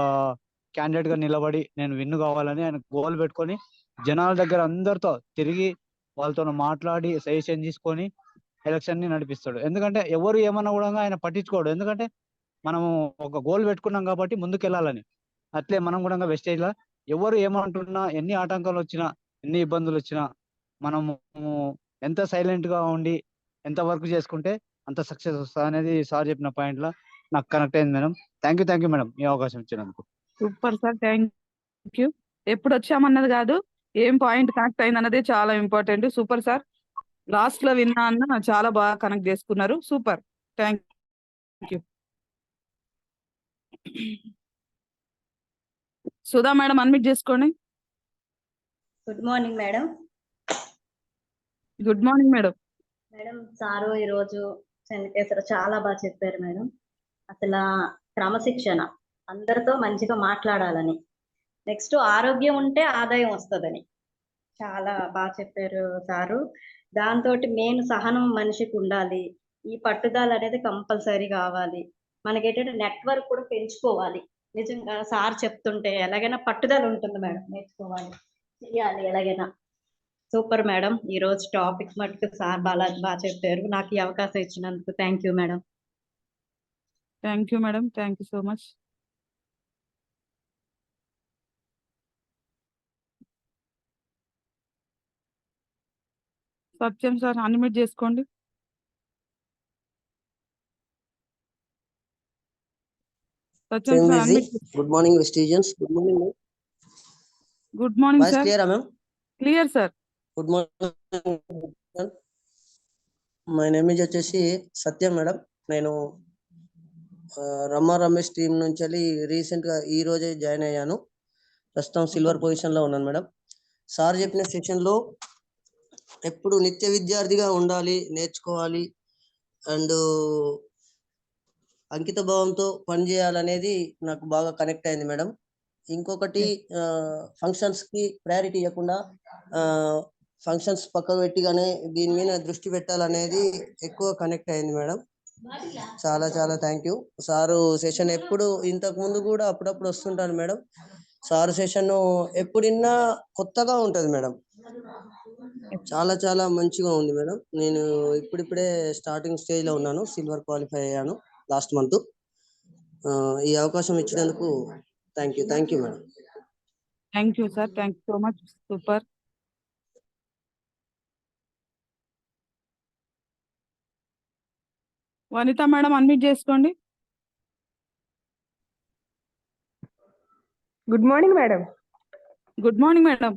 క్యాండిడేట్ గా నిలబడి నేను విన్ కావాలని ఆయన గోల్ పెట్టుకొని జనాల దగ్గర అందరితో తిరిగి వాళ్ళతో మాట్లాడి సజెషన్ తీసుకొని ఎలక్షన్ ని నడిపిస్తాడు. ఎందుకంటే ఎవరు ఏమన్నా కూడా ఆయన పట్టించుకోడు. ఎందుకంటే మనము ఒక గోల్ పెట్టుకున్నాం కాబట్టి ముందుకెళ్ళాలని. అట్లే మనం కూడా వెస్టేజ్ లా ఎవరు ఏమంటున్నా, ఎన్ని ఆటంకాలు వచ్చినా, ఎన్ని ఇబ్బందులు వచ్చినా మనము ఎంత సైలెంట్ గా ఉండి ఎంత వర్క్ చేసుకుంటే అంత సక్సెస్ వస్తుంది అనేది సార్ చెప్పిన పాయింట్ లా నాకు కనెక్ట్ అయింది మేడం. థ్యాంక్ యూ మేడం ఈ అవకాశం ఇచ్చినందుకు. Super sir, thank you. ఎప్పుడు వచ్చామన్నది కాదు, ఏం పాయింట్ కనెక్ట్ అయింది అన్నదే చాలా ఇంపార్టెంట్. సూపర్ సార్, లాస్ట్ లో విన్నా అన్న చాలా బాగా కనెక్ట్ చేసుకున్నారు. Super, thank you. Sudha madam unmute చేసుకోండి. Good morning madam. Good morning madam. Madam sir ఈరోజు చెన్నకేశ్వర చాలా బాగా చెప్పారు మేడం. అసలు క్రమశిక్షణ, అందరితో మంచిగా మాట్లాడాలని, నెక్స్ట్ ఆరోగ్యం ఉంటే ఆదాయం వస్తుందని చాలా బాగా చెప్పారు సారు. దాంతో మెయిన్ సహనం మనిషికి ఉండాలి, ఈ పట్టుదల అనేది కంపల్సరీ కావాలి. మనకేంటంటే నెట్వర్క్ కూడా పెంచుకోవాలి. నిజంగా సార్ చెప్తుంటే ఎలాగైనా పట్టుదల ఉంటుంది మేడం, నేర్చుకోవాలి, చేయాలి ఎలాగైనా. సూపర్ మేడం, ఈ రోజు టాపిక్ మటుకు సార్ బాగా చెప్పారు. నాకు ఈ అవకాశం ఇచ్చినందుకు thank you madam. Thank you madam, thank you so much. Satyam sir unmute చేసుకోండి. Satyam sir unmute. Good morning Vestigians. Good morning. Good morning voice sir. క్లియరా ma'am? Clear sir. Good morning. My name వచ్చేసి Satyam madam. నేను రమ్మా Ramesh team నుంచి recent గా ఈ రోజే join అయ్యాను. ప్రస్తుతం సిల్వర్ పొజిషన్ లో ఉన్నాను మేడం. సార్ చెప్పిన సెషన్ లో ఎప్పుడు నిత్య విద్యార్థిగా ఉండాలి, నేర్చుకోవాలి అండ్ అంకిత భావంతో పనిచేయాలనేది నాకు బాగా కనెక్ట్ అయింది మేడం. ఇంకొకటి ఫంక్షన్స్ కి ప్రయారిటీ ఇవ్వకుండా ఫంక్షన్స్ పక్కకు పెట్టిగానే దీని మీద దృష్టి పెట్టాలనేది ఎక్కువ కనెక్ట్ అయింది మేడం. చాలా చాలా థ్యాంక్ యూ. సారు సెషన్ ఎప్పుడు ఇంతకు ముందు కూడా అప్పుడప్పుడు వస్తుంటాను మేడం. సారు సెషన్ ఎప్పుడిన్నా కొత్తగా ఉంటది మేడం. చాలా చాలా మంచిగా ఉంది మేడం. నేను ఇప్పుడిప్పుడే స్టార్టింగ్ స్టేజ్ లో ఉన్నాను. సిల్వర్ క్వాలిఫై అయ్యాను లాస్ట్ మంత్. ఈ అవకాశం ఇచ్చినందుకు thank you madam. Thank you sir, thank you so much. Super. Vanitha madam unmute చేసుకోండి. Good morning madam. Good morning madam.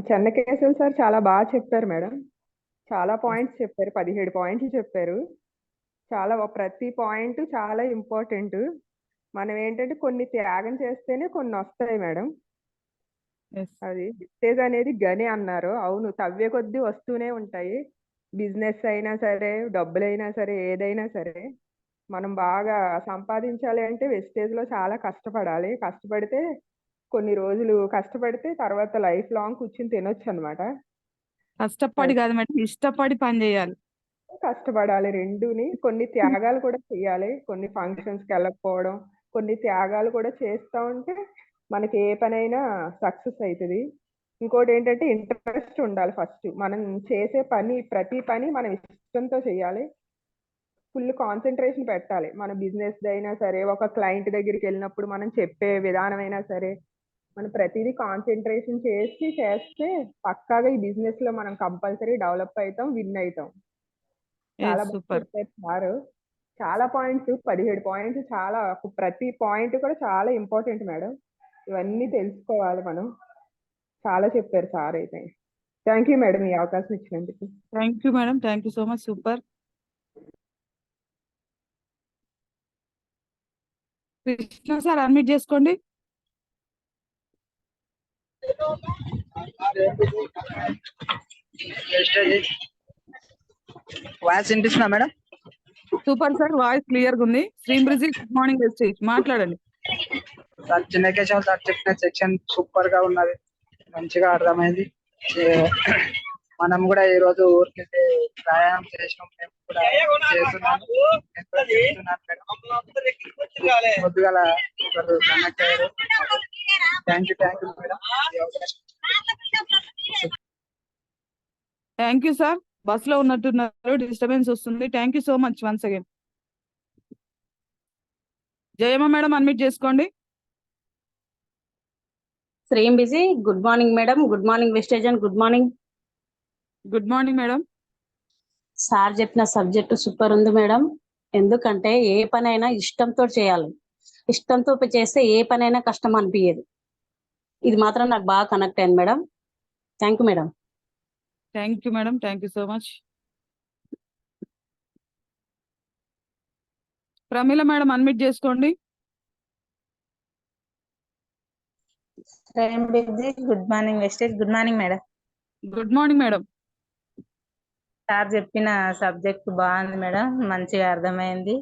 Chennakesav sir చాలా బాగా చెప్పారు మేడం. చాలా పాయింట్స్ చెప్పారు, 17 పాయింట్లు చెప్పారు. ప్రతి పాయింట్ చాలా ఇంపార్టెంట్. మనం ఏంటంటే కొన్ని త్యాగం చేస్తేనే కొన్ని వస్తాయి మేడం. అది విస్టేజ్ అనేది గని అన్నారు. అవును, తవ్వే కొద్దీ వస్తూనే ఉంటాయి. బిజినెస్ అయినా సరే, డబ్బులైనా సరే, ఏదైనా సరే మనం బాగా సంపాదించాలి అంటే వెస్టేజ్ లో చాలా కష్టపడాలి. కష్టపడితే కొన్ని రోజులు కష్టపడితే తర్వాత లైఫ్ లాంగ్ కూర్చుని తినొచ్చు అనమాట. కష్టపడి కాదు మేడం, ఇష్టపడి పని చేయాలి. కష్టపడాలి రెండుని. కొన్ని త్యాగాలు కూడా చేయాలి. కొన్ని ఫంక్షన్స్ కి వెళ్ళకపోవడం, కొన్ని త్యాగాలు కూడా చేస్తా ఉంటే మనకి ఏ పనైనా సక్సెస్ అవుతుంది. ఇంకోటి ఏంటంటే ఇంట్రెస్ట్ ఉండాలి. ఫస్ట్ మనం చేసే ప్రతి పని మనం ఇష్టంతో చేయాలి. ఫుల్ కాన్సన్ట్రేషన్ పెట్టాలి. మన బిజినెస్ అయినా సరే, ఒక క్లయింట్ దగ్గరికి వెళ్ళినప్పుడు మనం చెప్పే విధానం అయినా సరే, మనం ప్రతిదీ కాన్సన్ట్రేషన్ చేస్తే పక్కాగా ఈ బిజినెస్ లో మనం కంపల్సరీ డెవలప్ అవుతాం, విన్ అవుతాం. చాలా బాగా చెప్పారు సార్. చాలా పాయింట్స్, 17 పాయింట్స్, చాలా ప్రతి పాయింట్ కూడా చాలా ఇంపార్టెంట్ మేడం. ఇవన్నీ తెలుసుకోవాలి మనం. చాలా చెప్పారు సార్. అయితే థ్యాంక్ యూ మేడం ఈ అవకాశం ఇచ్చినందుకు. Thank you madam, thank you so much. Super. Krishna sir unmute చేసుకోండి. వాయిస్ వినిపిస్తున్నా madam? Super sir, voice clear గా ఉంది. శ్రీంబ్రిజి గుడ్ మార్నింగ్ వెస్టేజ్ మాట్లాడండి. సార్ చిన్నకేశవ్ సార్ చెప్పిన సెక్షన్ సూపర్ గా ఉన్నది, మంచిగా అర్థమైంది. మనం కూడా ఈ రోజు ఊరికి వెళ్ళి ప్రయాణం చేసినాం. మేము కూడా చేస్తున్నాను. నేను కూడా చేస్తున్నాను మేడం. పొద్దుగాల ఒకరు కనెక్ట్ అయ్యారు. Thank you madam. Thank you sir. Bus లో ఉన్నట్టున్నారు, డిస్టర్బెన్స్ వస్తుంది. Thank you so much once again. Jayamma madam unmute చేసుకోండి. శ్రీం busy. Good morning madam. Good morning వెస్టేజ్ and good morning. Good morning madam. Sir చెప్పిన సబ్జెక్ట్ సూపర్ ఉంది madam. ఎందుకంటే ఏ పనైనా ఇష్టంతో చేయాలి. ఇష్టంతో చేస్తే ఏ పనైనా కష్టం అనిపించదు. ఇది మాత్రం నాకు బాగా కనెక్ట్ అయింది madam. Thank you madam. Thank you madam. Thank you so much. Pramila madam unmute చేసుకోండి. Good morning Vestige. Good morning madam. Good morning madam. Sir చెప్పిన సబ్జెక్ట్ బాగుంది మేడం, మంచిగా అర్థమైంది.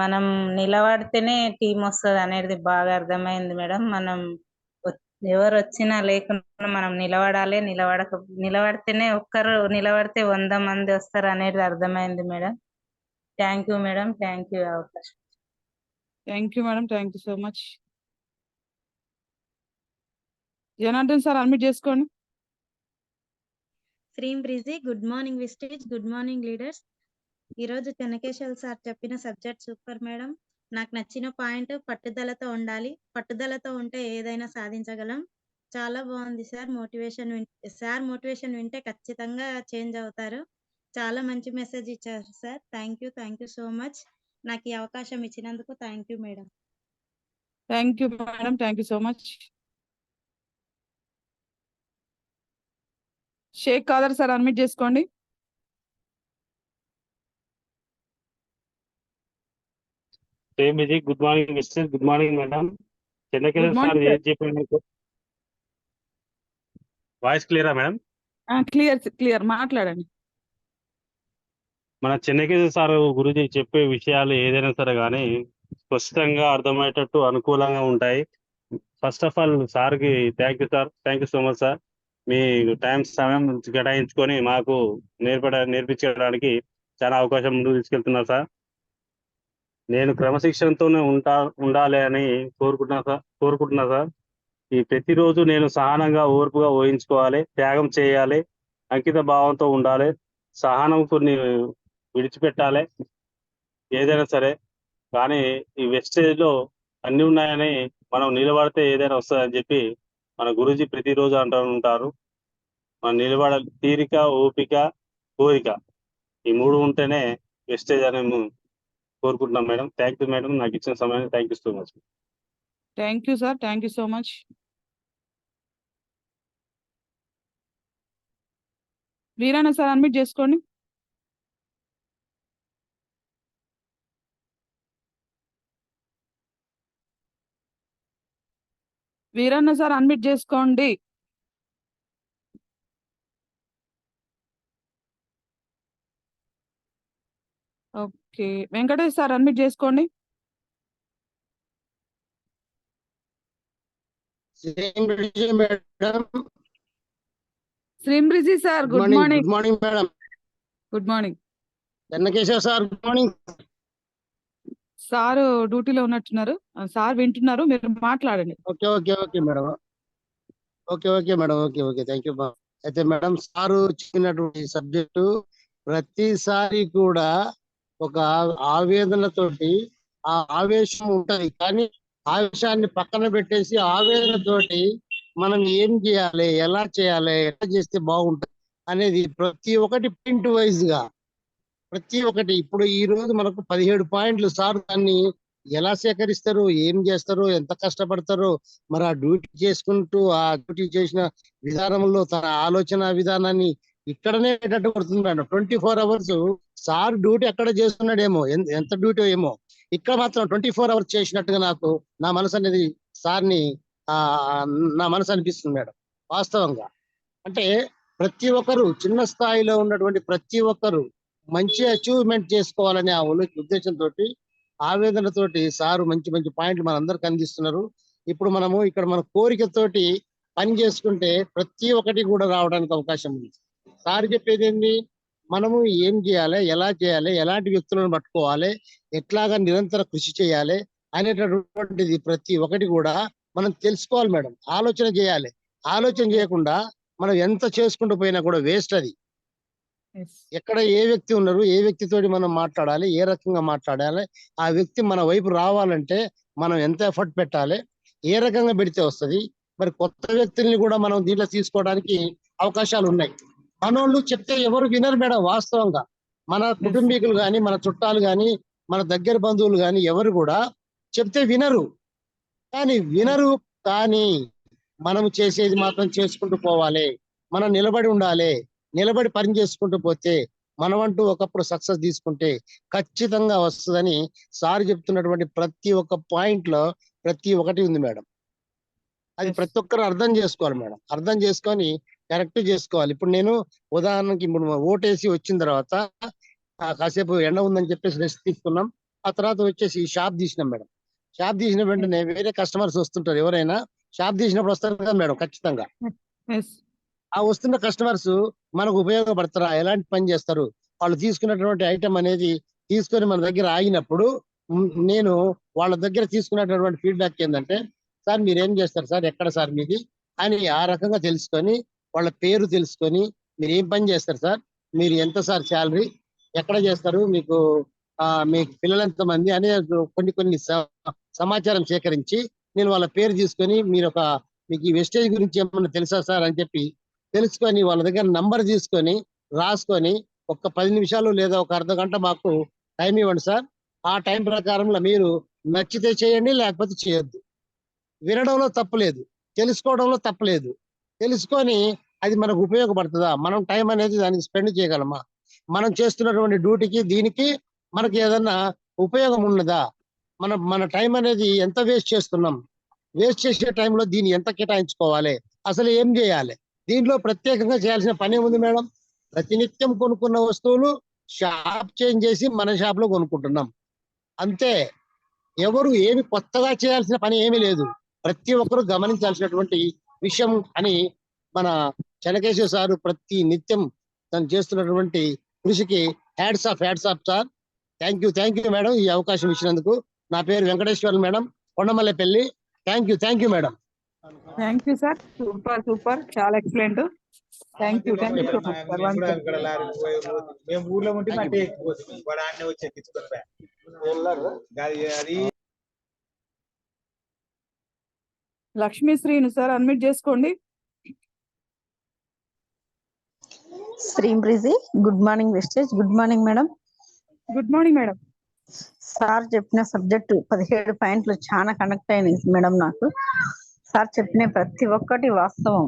మనం నిలబడితేనే టీం వస్తుంది అనేది బాగా అర్థమైంది మేడం. మనం ఎవరు వచ్చినా లేకున్నా మనం నిలబడాలి. నిలబడితేనే ఒక్కరు నిలబడితే 100 మంది వస్తారు అనేది అర్థమైంది madam. Thank you madam. Thank you అవకాశం. Thank you madam. Thank you so much. Janardhan sir unmute చేసుకోండి. శ్రీం బ్రిజీ. Good morning Vestige. Good morning leaders. ఈరోజు చెన్నకేశ్వర్ సార్ చెప్పిన సబ్జెక్ట్ సూపర్ మేడం. నాకు నచ్చిన పాయింట్ పట్టుదలతో ఉండాలి. పట్టుదలతో ఉంటే ఏదైనా సాధించగలం. చాలా బాగుంది సార్. మోటివేషన్ వింటే ఖచ్చితంగా చేంజ్ అవుతారు. చాలా మంచి మెసేజ్ ఇచ్చారు sir. Thank you so much. నాకు ఈ అవకాశం ఇచ్చినందుకు thank you madam. Thank you madam. Thank you so much. Sheikh Khader sir unmute చేసుకోండి. Good morning mister. Good morning madam. Chennakeshwara sir ఏం చెప్పిన వాయిస్ క్లియరా మేడం? క్లియర్ మాట్లాడండి. మన చెన్నకేశ్వర సార్ గురించి చెప్పే విషయాలు ఏదైనా సరే కానీ స్పష్టంగా అర్థమయ్యేటట్టు అనుకూలంగా ఉంటాయి. ఫస్ట్ ఆఫ్ ఆల్ సార్కి thank you sir. Thank you so much sir. మీ సమయం కేటాయించుకొని మాకు నేర్పించడానికి చాలా అవకాశం ముందుకు తీసుకెళ్తున్నారు సార్. నేను క్రమశిక్షణతోనే ఉండాలి అని కోరుకుంటున్నా సార్. ఈ ప్రతిరోజు నేను సహనంగా ఓర్పుగా ఊహించుకోవాలి, త్యాగం చేయాలి, అంకిత భావంతో ఉండాలి, సహనం కొన్ని విడిచిపెట్టాలి ఏదైనా సరే. కానీ ఈ వెస్టేజ్ లో అన్ని ఉన్నాయని మనం నిలబడితే ఏదైనా వస్తుందని చెప్పి మన గురూజీ ప్రతిరోజు అంటూ ఉంటారు. మనం నిలబడాలి. తీరిక, ఓపిక, కోరిక ఈ 3 ఉంటేనే వెస్టేజ్ అని కోరుకుంటున్నాం మేడం. Thank you madam. నాకు ఇచ్చిన సమయానికి thank you so much. Thank you sir. Thank you so much. Veeranna sir unmute చేసుకోండి. వీరన్న సార్ అన్మ్యూట్ చేసుకోండి. ఓకే. వెంకటేష్ సార్ అన్మ్యూట్ చేసుకోండి. శ్రీంబ్రిజీ sir good morning. Good morning madam. Good morning. Chennakeshwara sir good morning. Sir డ్యూటీలో ఉన్నట్టున్నారు. Sir వింటున్నారు, మీరు మాట్లాడండి. Okay madam. Okay madam. Okay thank you. అయితే మేడం సారు చెప్పినటువంటి సబ్జెక్టు ప్రతిసారి కూడా ఒక ఆవేదనతోటి ఆ ఆవేశం ఉంటది, కానీ ఆవేశాన్ని పక్కన పెట్టేసి ఆవేదనతోటి మనం ఏం చేయాలి, ఎలా చేస్తే బాగుంటుంది అనేది ప్రతి ఒక్కటి పాయింట్ వైజ్ గా ప్రతి ఒక్కటి. ఇప్పుడు ఈ రోజు మనకు 17 పాయింట్లు. సార్ దాన్ని ఎలా సేకరిస్తారు, ఏం చేస్తారు, ఎంత కష్టపడతారో, మరి ఆ డ్యూటీ చేసుకుంటూ ఆ డ్యూటీ చేసిన విధానంలో తన ఆలోచన విధానాన్ని ఇక్కడనే పడుతున్నాడు. 24 hours సార్ డ్యూటీ ఎక్కడ చేస్తున్నాడేమో, ఎంత డ్యూటీ ఏమో, ఇక్కడ మాత్రం 24 hours చేసినట్టుగా నాకు నా మనసు అనేది సార్ని నా మనసు అనిపిస్తుంది మేడం. వాస్తవంగా అంటే ప్రతి ఒక్కరు చిన్న స్థాయిలో ఉన్నటువంటి ప్రతి ఒక్కరు మంచి అచీవ్మెంట్ చేసుకోవాలనే ఆ ఉద్దేశంతో ఆవేదనతోటి సారు మంచి పాయింట్లు మనందరికి అందిస్తున్నారు. ఇప్పుడు మనము ఇక్కడ మన కోరికతోటి పని చేసుకుంటే ప్రతి ఒక్కటి కూడా రావడానికి అవకాశం ఉంది. సార్ చెప్పేది ఏంది, మనము ఏం చేయాలి, ఎలా చేయాలి, ఎలాంటి వ్యక్తులను పట్టుకోవాలి, ఎట్లాగా నిరంతర కృషి చేయాలి అనేటటువంటిది ప్రతి ఒక్కటి కూడా మనం తెలుసుకోవాలి మేడం. ఆలోచన చేయాలి. ఆలోచన చేయకుండా మనం ఎంత చేసుకుంటూ పోయినా కూడా వేస్ట్ అది. ఎక్కడ ఏ వ్యక్తి ఉన్నారు, ఏ వ్యక్తితోటి మనం మాట్లాడాలి, ఏ రకంగా మాట్లాడాలి, ఆ వ్యక్తి మన వైపు రావాలంటే మనం ఎంత ఎఫర్ట్ పెట్టాలి, ఏ రకంగా పెడితే వస్తుంది. మరి కొత్త వ్యక్తుల్ని కూడా మనం దీంట్లో తీసుకోవడానికి అవకాశాలు ఉన్నాయి. మనోళ్ళు చెప్తే ఎవరు వినరు మేడం. వాస్తవంగా మన కుటుంబీకులు కానీ, మన చుట్టాలు కానీ, మన దగ్గర బంధువులు కానీ ఎవరు కూడా చెప్తే వినరు. కానీ మనము చేసేది మాత్రం చేసుకుంటూ పోవాలి. మనం నిలబడి ఉండాలి. నిలబడి పని చేసుకుంటూ పోతే మనమంటూ ఒకప్పుడు సక్సెస్ తీసుకుంటే ఖచ్చితంగా వస్తుందని సార్ చెప్తున్నటువంటి ప్రతి ఒక్క పాయింట్ లో ప్రతి ఒక్కటి ఉంది మేడం. అది ప్రతి ఒక్కరు అర్థం చేసుకోవాలి మేడం. అర్థం చేసుకొని కరెక్ట్ చేసుకోవాలి. ఇప్పుడు నేను ఉదాహరణకి ఇప్పుడు ఓటేసి వచ్చిన తర్వాత కాసేపు ఎండ ఉందని చెప్పేసి రెస్ట్ తీసుకున్నాం. ఆ తర్వాత వచ్చేసి షాప్ తీసినాం మేడం. షాప్ తీసిన వెంటనే వేరే కస్టమర్స్ వస్తుంటారు. ఎవరైనా షాప్ తీసినప్పుడు వస్తారు కదా మేడం, ఖచ్చితంగా ఆ వస్తున్న కస్టమర్స్ మనకు ఉపయోగపడతారా, ఎలాంటి పని చేస్తారు, వాళ్ళు తీసుకున్నటువంటి ఐటమ్ అనేది తీసుకొని మన దగ్గర ఆగినప్పుడు నేను వాళ్ళ దగ్గర తీసుకున్నటువంటి ఫీడ్బ్యాక్ ఏంటంటే, సార్ మీరేం చేస్తారు సార్, ఎక్కడ సార్ మీది అని ఆ రకంగా తెలుసుకొని వాళ్ళ పేరు తెలుసుకొని, మీరు ఏం పని చేస్తారు సార్, మీరు ఎంత సార్ శాలరీ, ఎక్కడ చేస్తారు, మీకు మీ పిల్లలు ఎంతమంది అనే కొన్ని సమాచారం సేకరించి నేను వాళ్ళ పేరు తీసుకొని మీకు ఈ వెస్టేజ్ గురించి ఏమన్నా తెలుసా సార్ అని చెప్పి తెలుసుకొని వాళ్ళ దగ్గర నంబర్ తీసుకొని రాసుకొని ఒక 10 నిమిషాలు లేదా ఒక అర్ధ గంట మాకు టైం ఇవ్వండి సార్. ఆ టైం ప్రకారంలో మీరు నచ్చితే చేయండి, లేకపోతే చేయొద్దు. వినడంలో తప్పులేదు, తెలుసుకోవడంలో తప్పులేదు. తెలుసుకొని అది మనకు ఉపయోగపడుతుందా, మనం టైం అనేది దానికి స్పెండ్ చేయగలమా, మనం చేస్తున్నటువంటి డ్యూటీకి దీనికి మనకి ఏదన్నా ఉపయోగం ఉన్నదా, మన టైం అనేది ఎంత వేస్ట్ చేస్తున్నాం, వేస్ట్ చేసే టైంలో దీన్ని ఎంత కేటాయించుకోవాలి, అసలు ఏం చేయాలి. దీంట్లో ప్రత్యేకంగా చేయాల్సిన పని ఏముంది మేడం? ప్రతినిత్యం కొనుక్కున్న వస్తువులు షాప్ చేంజ్ చేసి మన షాప్ లో కొనుక్కుంటున్నాం అంతే. ఎవరు ఏమి కొత్తగా చేయాల్సిన పని ఏమీ లేదు. ప్రతి ఒక్కరు గమనించాల్సినటువంటి విషయం అని మన చెన్నకేశవ సారు ప్రతి నిత్యం తను చేస్తున్నటువంటి కృషికి hats off sir. Thank you madam, ఈ అవకాశం ఇచ్చినందుకు. నా పేరు Venkateshwar madam, Kondamallepalli. Thank you madam. Thank you sir, super, చాలా excellent. Thank you so much sir. మేము ఊర్లో ఉంటే మట్టి ఎక్కిపోతుంది, వాడు ఆడనే వచ్చి ఎక్కించుకొని అది. లక్ష్మీ శ్రీను సార్ అడ్మిట్ చేసుకోండి. శ్రీంబ్రిజీ, good morning Vestige. Good morning madam. Good morning madam. Sir చెప్పిన సబ్జెక్టు 17 పాయింట్లు చాలా కనెక్ట్ అయినాయి మేడం నాకు. సార్ చెప్పిన ప్రతి ఒక్కటి వాస్తవం.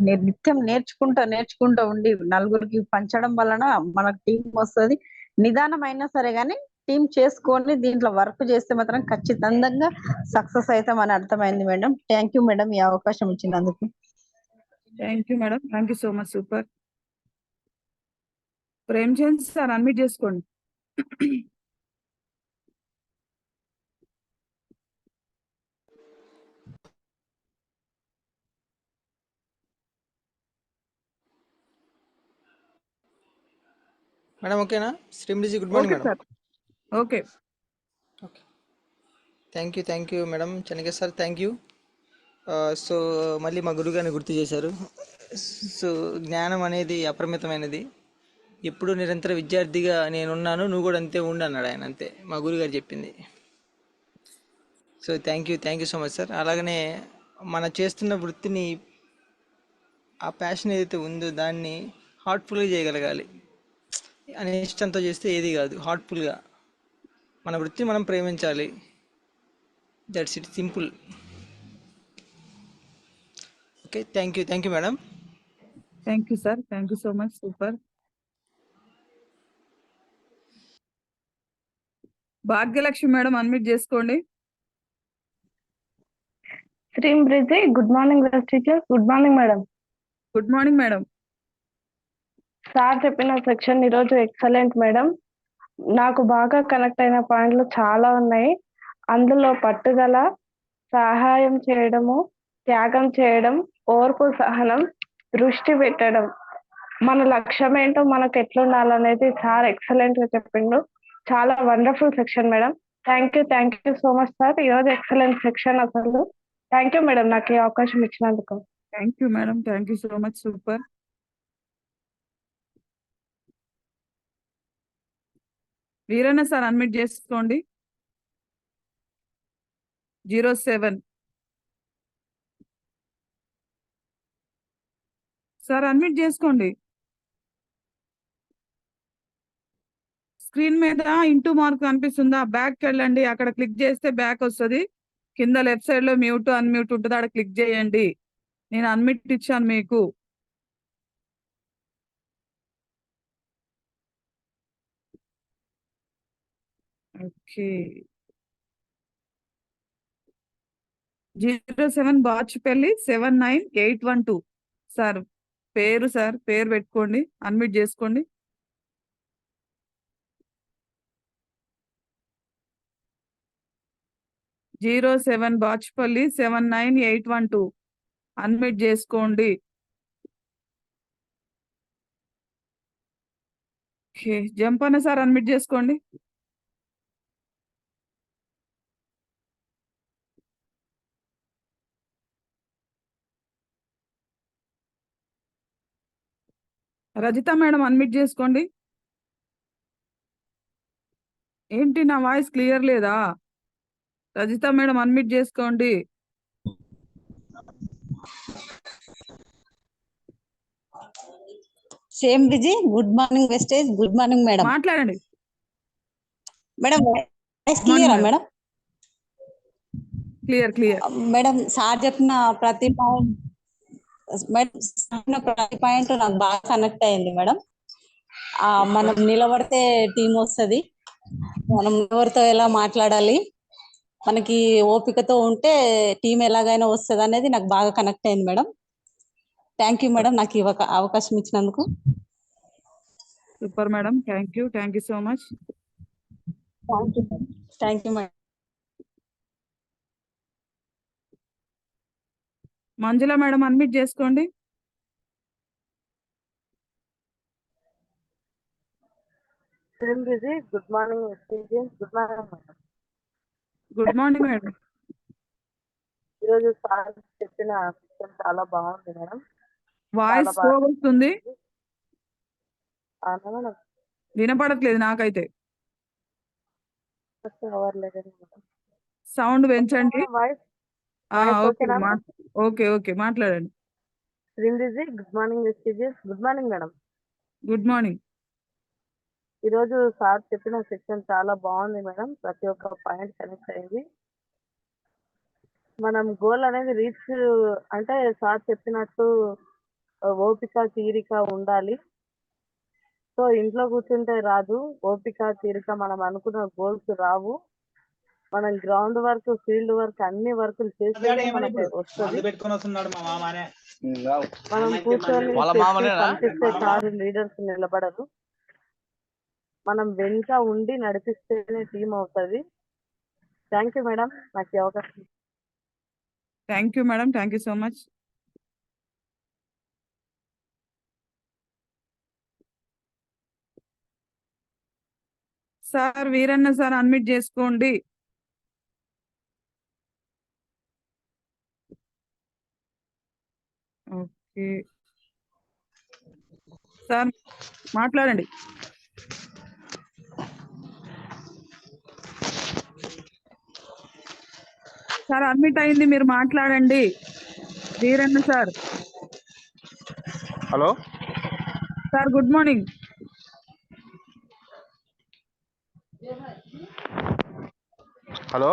నిత్యం నేర్చుకుంటా ఉండి నలుగురికి పంచడం వలన మనకు టీం వస్తుంది. నిదానం అయినా సరే గానీ టీం చేసుకొని దీంట్లో వర్క్ చేస్తే మాత్రం ఖచ్చితంగా సక్సెస్ అవుతామని అర్థమైంది మేడం. థ్యాంక్ యూ మేడం, ఈ అవకాశం ఇచ్చినందుకు. Thank you madam, thank you so much. Super. Premchand sir admit చేసుకోండి. మేడం ఓకేనా? శ్రీంబ్రిజీ good morning madam. Okay, thank you madam. Chennakesh sir thank you. So మళ్ళీ మా గురుగారిని గుర్తు చేశారు. సో జ్ఞానం అనేది అపరిమితమైనది. ఎప్పుడు నిరంతర విద్యార్థిగా నేనున్నాను, నువ్వు కూడా అంతే ఉండు అన్నాడు ఆయన. అంతే మా గురుగారు చెప్పింది. So thank you so much sir. అలాగనే మన చేస్తున్న వృత్తిని, ఆ ప్యాషన్ ఏదైతే ఉందో దాన్ని హార్ట్ఫుల్గా చేయగలగాలి. అని ఇష్టంతో చేస్తే ఏది కాదు. హార్ట్ఫుల్గా మన వృత్తిని మనం ప్రేమించాలి. That's it, simple. Okay, thank you madam. Thank you sir, thank you so much. Super. Bhagyalakshmi madam admit చేసుకోండి. శ్రీంబ్రిజీ, good morning teacher. Good morning madam. Good morning madam. Sir చెప్పిన సెక్షన్ ఈరోజు ఎక్సలెంట్ మేడం. నాకు బాగా కనెక్ట్ అయిన పాయింట్లు చాలా ఉన్నాయి. అందులో పట్టుదల, సహాయం చేయడము, త్యాగం చేయడం, ఓర్పు, సహనం, దృష్టి పెట్టడం, మన లక్ష్యం ఏంటో మనకు ఎట్లా ఉండాలనేది చాలా ఎక్సలెంట్ గా చెప్పిండు. చాలా wonderful section madam. Thank you so much sir. ఈరోజు ఎక్సలెంట్ సెక్షన్ అసలు. థ్యాంక్ యూ మేడం నాకు ఈ అవకాశం ఇచ్చినందుకు. Thank you madam, thank you so much. Super. Veeranna sir unmute చేసుకోండి. 07 సార్ అన్మిట్ చేసుకోండి. స్క్రీన్ మీద ఇంటూ మార్క్ కనిపిస్తుందా? బ్యాక్ వెళ్ళండి, అక్కడ క్లిక్ చేస్తే బ్యాక్ వస్తుంది. కింద లెఫ్ట్ సైడ్ లో మ్యూట్ అన్మ్యూట్ ఉంటుంది, అక్కడ క్లిక్ చేయండి. నేను అన్మిట్ ఇచ్చాను మీకు. ఓకే. 07 బాచుపల్లి 79812 సార్ పేరు పెట్టుకోండి, అన్మిట్ చేసుకోండి. జీరో 7 బాచుపల్లి 79812 అన్మిట్ చేసుకోండి. ఓకే, జంపన్న సార్ అన్మిట్ చేసుకోండి. రజిత మేడం అన్మిట్ చేసుకోండి. ఏంటి నా వాయిస్ క్లియర్ లేదా? రజిత మేడం అన్మిట్ చేసుకోండి. సేమ్ బిజీ. Good morning Vestige. Good morning madam. మాట్లాడండి మేడం వాయిస్ క్లియరా మేడం? క్లియర్. మేడం సార్ చెప్పిన ప్రతి పాయింట్ నాకు బాగా కనెక్ట్ అయింది మేడం. మనం నిలబడితే టీం వస్తుంది, మనం ఎవరితో ఎలా మాట్లాడాలి, మనకి ఓపికతో ఉంటే టీం ఎలాగైనా వస్తుంది అనేది నాకు బాగా కనెక్ట్ అయింది మేడం. థ్యాంక్ యూ మేడం నాకు ఈ అవకాశం ఇచ్చినందుకు. Super madam, thank you so much. Thank you madam. Manjula madam unmute చేసుకోండి. Good morning. Good morning madam. Good morning madam. ఈరోజు సార్ చెప్పిన సిస్టమ్ చాలా బాగుంది మేడం. వాయిస్ స్లో వస్తుంది, మేడం వినపడట్లేదు నాకైతే. సౌండ్ పెంచండి. ఓకే మాట్లాడండి. Good morning. Good morning madam. Good morning. ఈరోజు సార్ చెప్పిన సెక్షన్ చాలా బాగుంది మేడం. ప్రతి ఒక్క పాయింట్ కనెక్ట్ అయింది. మనం గోల్ అనేది రీచ్ అంటే సార్ చెప్పినట్టు ఓపిక తీరిక ఉండాలి. సో ఇంట్లో కూర్చుంటే రాదు ఓపిక తీరిక, మనం అనుకున్న గోల్స్ రావు. మనం గ్రౌండ్ వర్క్, ఫీల్డ్ వర్క్ అన్ని వర్కులు చేస్తే మనకి వస్తుంది. మనం కూర్చొని పంపిస్తే సార్ లీడర్స్ నిలబడరు. మనం వెనుక ఉండి నడిపిస్తేనే టీం అవుతుంది. థ్యాంక్ యూ మేడం నాకు ఈ అవకాశం. Thank you madam, thank you so much. Sir Veeranna sir unmute చేసుకోండి. ఓకే సార్ మాట్లాడండి. సార్ అడ్మిట్ అయింది, మీరు మాట్లాడండి. Veeranna sir. Hello sir good morning. Hello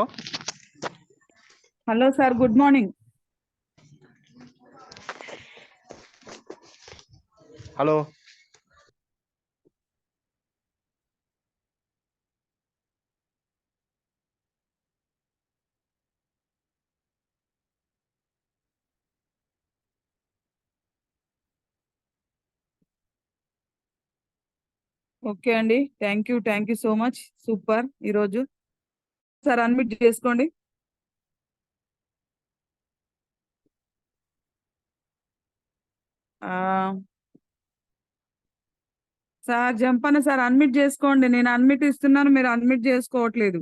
hello sir good morning. Hello okay అండి, thank you so much. Super. ఈరోజు sir unmute చేసుకోండి. Sir Jampanna sir admit చేసుకోండి. నేను అడ్మిట్ ఇస్తున్నాను, మీరు అడ్మిట్ చేసుకోవట్లేదు.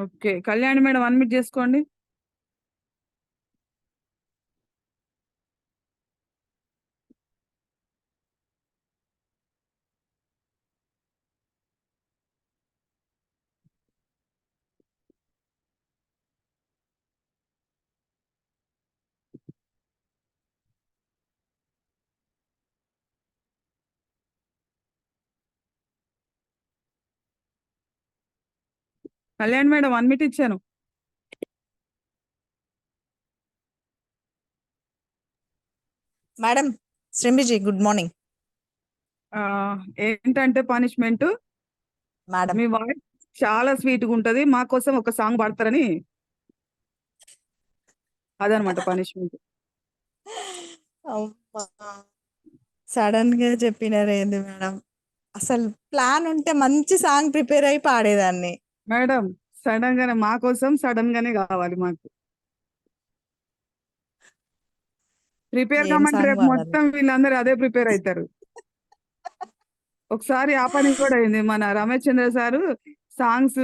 ఓకే, కళ్యాణి మేడం అడ్మిట్ చేసుకోండి. కళ్యాణ్ మేడం అడ్మిట్ ఇచ్చాను. మేడం శ్రీమిజీ గుడ్ మార్నింగ్. ఏంటంటే పనిష్మెంట్, మేడం మీ వాయిస్ చాలా స్వీట్ గా ఉంటది, మా కోసం ఒక సాంగ్ పాడతారని, అదనమాట పనిష్మెంట్. సడన్ గా చెప్పినారేంది మేడం, అసలు ప్లాన్ ఉంటే మంచి సాంగ్ ప్రిపేర్ అయి పాడేదాన్ని. మేడం సడన్ గానే మా కోసం సడన్ గానే కావాలి మాకు. ప్రిపేర్ ఏం కమ్మంటే సాంగ్ రేపు పాడాలి? మొత్తం వీళ్ళందరూ అదే ప్రిపేర్ అవుతారు. ఒకసారి ఆ పని కూడా అయింది. మన Ramesh Chandra sir songs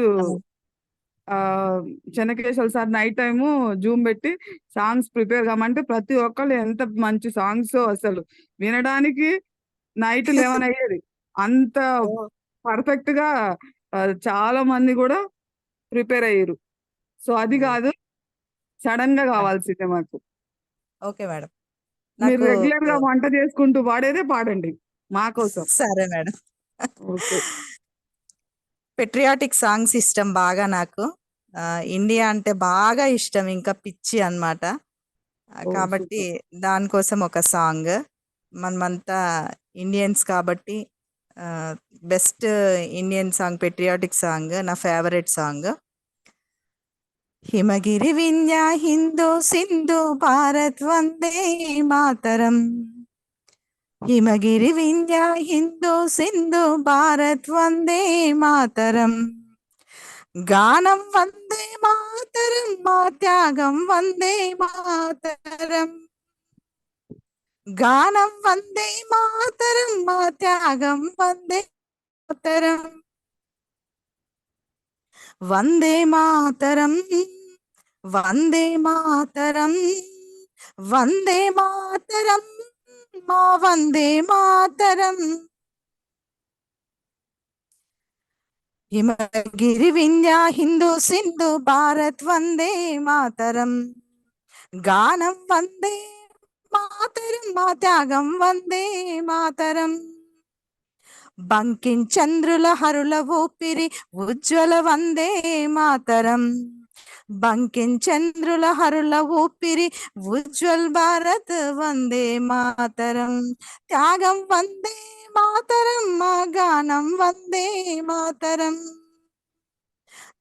Chennakeshwara sir night time zoom పెట్టి సాంగ్స్ ప్రిపేర్ కమ్మంటే ప్రతి ఒక్కళ్ళు ఎంత మంచి సాంగ్స్ అసలు వినడానికి నైట్ 11 అయ్యేది. అంత పర్ఫెక్ట్ గా చాలా మంది కూడా ప్రిపేర్ అయ్యారు. సో అది కాదు, సడన్ గా కావాల్సిందే మాకు. ఓకే మేడం, మీరు నాకు రెగ్యులర్ గా వంట చేసుకుంటూ పాడేదే పాడండి మా కోసం. సరే మేడం. ఓకే, పెట్రియాటిక్ సాంగ్స్ ఇష్టం బాగా నాకు. ఇండియా అంటే బాగా ఇష్టం, ఇంకా పిచ్చి అన్నమాట. కాబట్టి దానికోసం ఒక సాంగ్, మనమంతా ఇండియన్స్ కాబట్టి best Indian song patriotic song నా ఫేవరెట్ సాంగ్. హిమగిరి వింధ్య హిందూ సింధు భారత్ వందే మాతరం. హిమగిరి వింధ్య హిందూ సింధు భారత్ వందే మాతరం. గానం వందే మాతరం, మా త్యాగం వందే మాతరం. గానం వందే మాతరం, మా త్యాగం వందే మాతరం. వందే మాతరం, వందే మాతరం, వందే మాతరం, మా వందే మాతరం. హిమగిరి వింధ్య హిందూ సింధు భారత్ వందే మాతరం. గానం వందే మాతరం, మా త్యాగం వందే మాతరం. బంకించంద్రుల హరుల ఊపిరి ఉజ్వల వందే మాతరం. బంకించంద్రుల హరుల ఊపిరి ఉజ్వల్ భారత్ వందే మాతరం. త్యాగం వందే మాతరం, మా గానం వందే మాతరం.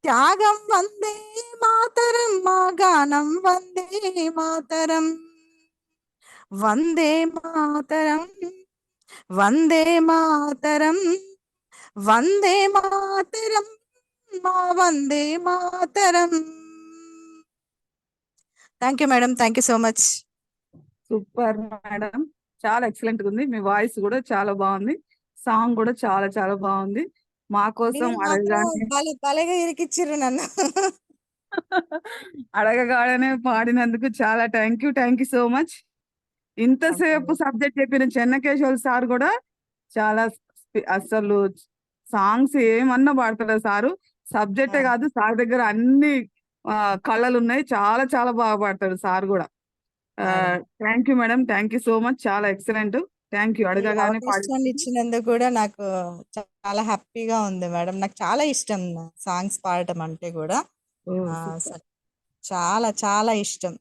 త్యాగం వందే మాతరం, మా గానం వందే మాతరం. వందే మాతరం, వందే మాతరం, వందే మాతరం, మా Vande Mataram. Thank you madam, thank you so much. Super madam, చాలా ఎక్సలెంట్ గా ఉంది. మీ వాయిస్ కూడా చాలా బాగుంది, సాంగ్ కూడా చాలా చాలా బాగుంది. మా కోసం మీరు మాత్రం భలేగా ఇరికిచ్చిర్రు నన్ను. అడగగానే పాడినందుకు చాలా థ్యాంక్ యూ సో మచ్. ఇంతసేపు సబ్జెక్ట్ చెప్పిన చెన్నకేశ్వర్ సార్ కూడా చాలా అసలు సాంగ్స్ ఏమన్నా పాడతాడు సారు. సబ్జెక్టే కాదు, సార్ దగ్గర అన్ని కళలు ఉన్నాయి, చాలా చాలా బాగా పాడతాడు సార్ కూడా. Thank you madam, thank you so much, చాలా ఎక్సలెంట్. Thank you. ఈ అడగగానే అవకాశాన్ని ఇచ్చినందుకు కూడా నాకు చాలా హ్యాపీగా ఉంది మేడం. నాకు చాలా ఇష్టం సాంగ్స్ పాడటం అంటే కూడా. అసలు చాలా చాలా ఇష్టం.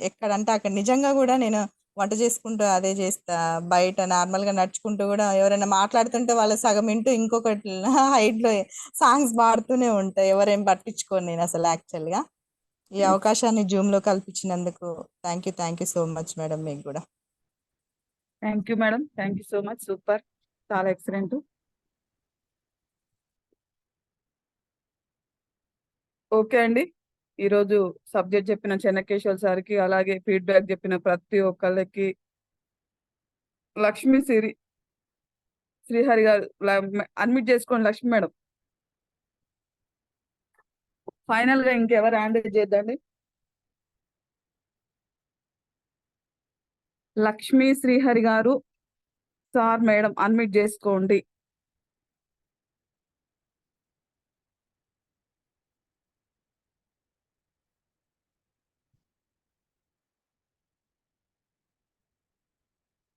ఎక్కడంటే అక్కడ నిజంగా కూడా నేను వంట చేసుకుంటూ అదే చేస్తా, బయట నార్మల్ గా నడుచుకుంటూ కూడా ఎవరైనా మాట్లాడుతుంటే వాళ్ళ సగం వింటూ ఇంకొకటి హైట్ లో సాంగ్స్ పాడుతూనే ఉంటాయి, ఎవరేం పట్టించుకోను నేను అసలు యాక్చువల్ గా. ఈ అవకాశాన్ని జూమ్ లో కల్పించినందుకు thank you so much madam. మీకు కూడా thank you madam, thank you so much, super, చాలా ఎక్సలెంట్. ఓకే అండి, ఈరోజు సబ్జెక్ట్ చెప్పిన చెన్నకేశ్వర్ సార్కి, అలాగే ఫీడ్బ్యాక్ చెప్పిన ప్రతి ఒక్కళ్ళకి, లక్ష్మీ శ్రీహరి గారు అడ్మిట్ చేసుకోండి లక్ష్మి మేడం. ఫైనల్ గా ఇంకెవరు హ్యాండ్ చేద్దండి. లక్ష్మీ శ్రీహరి గారు సార్ మేడం అడ్మిట్ చేసుకోండి.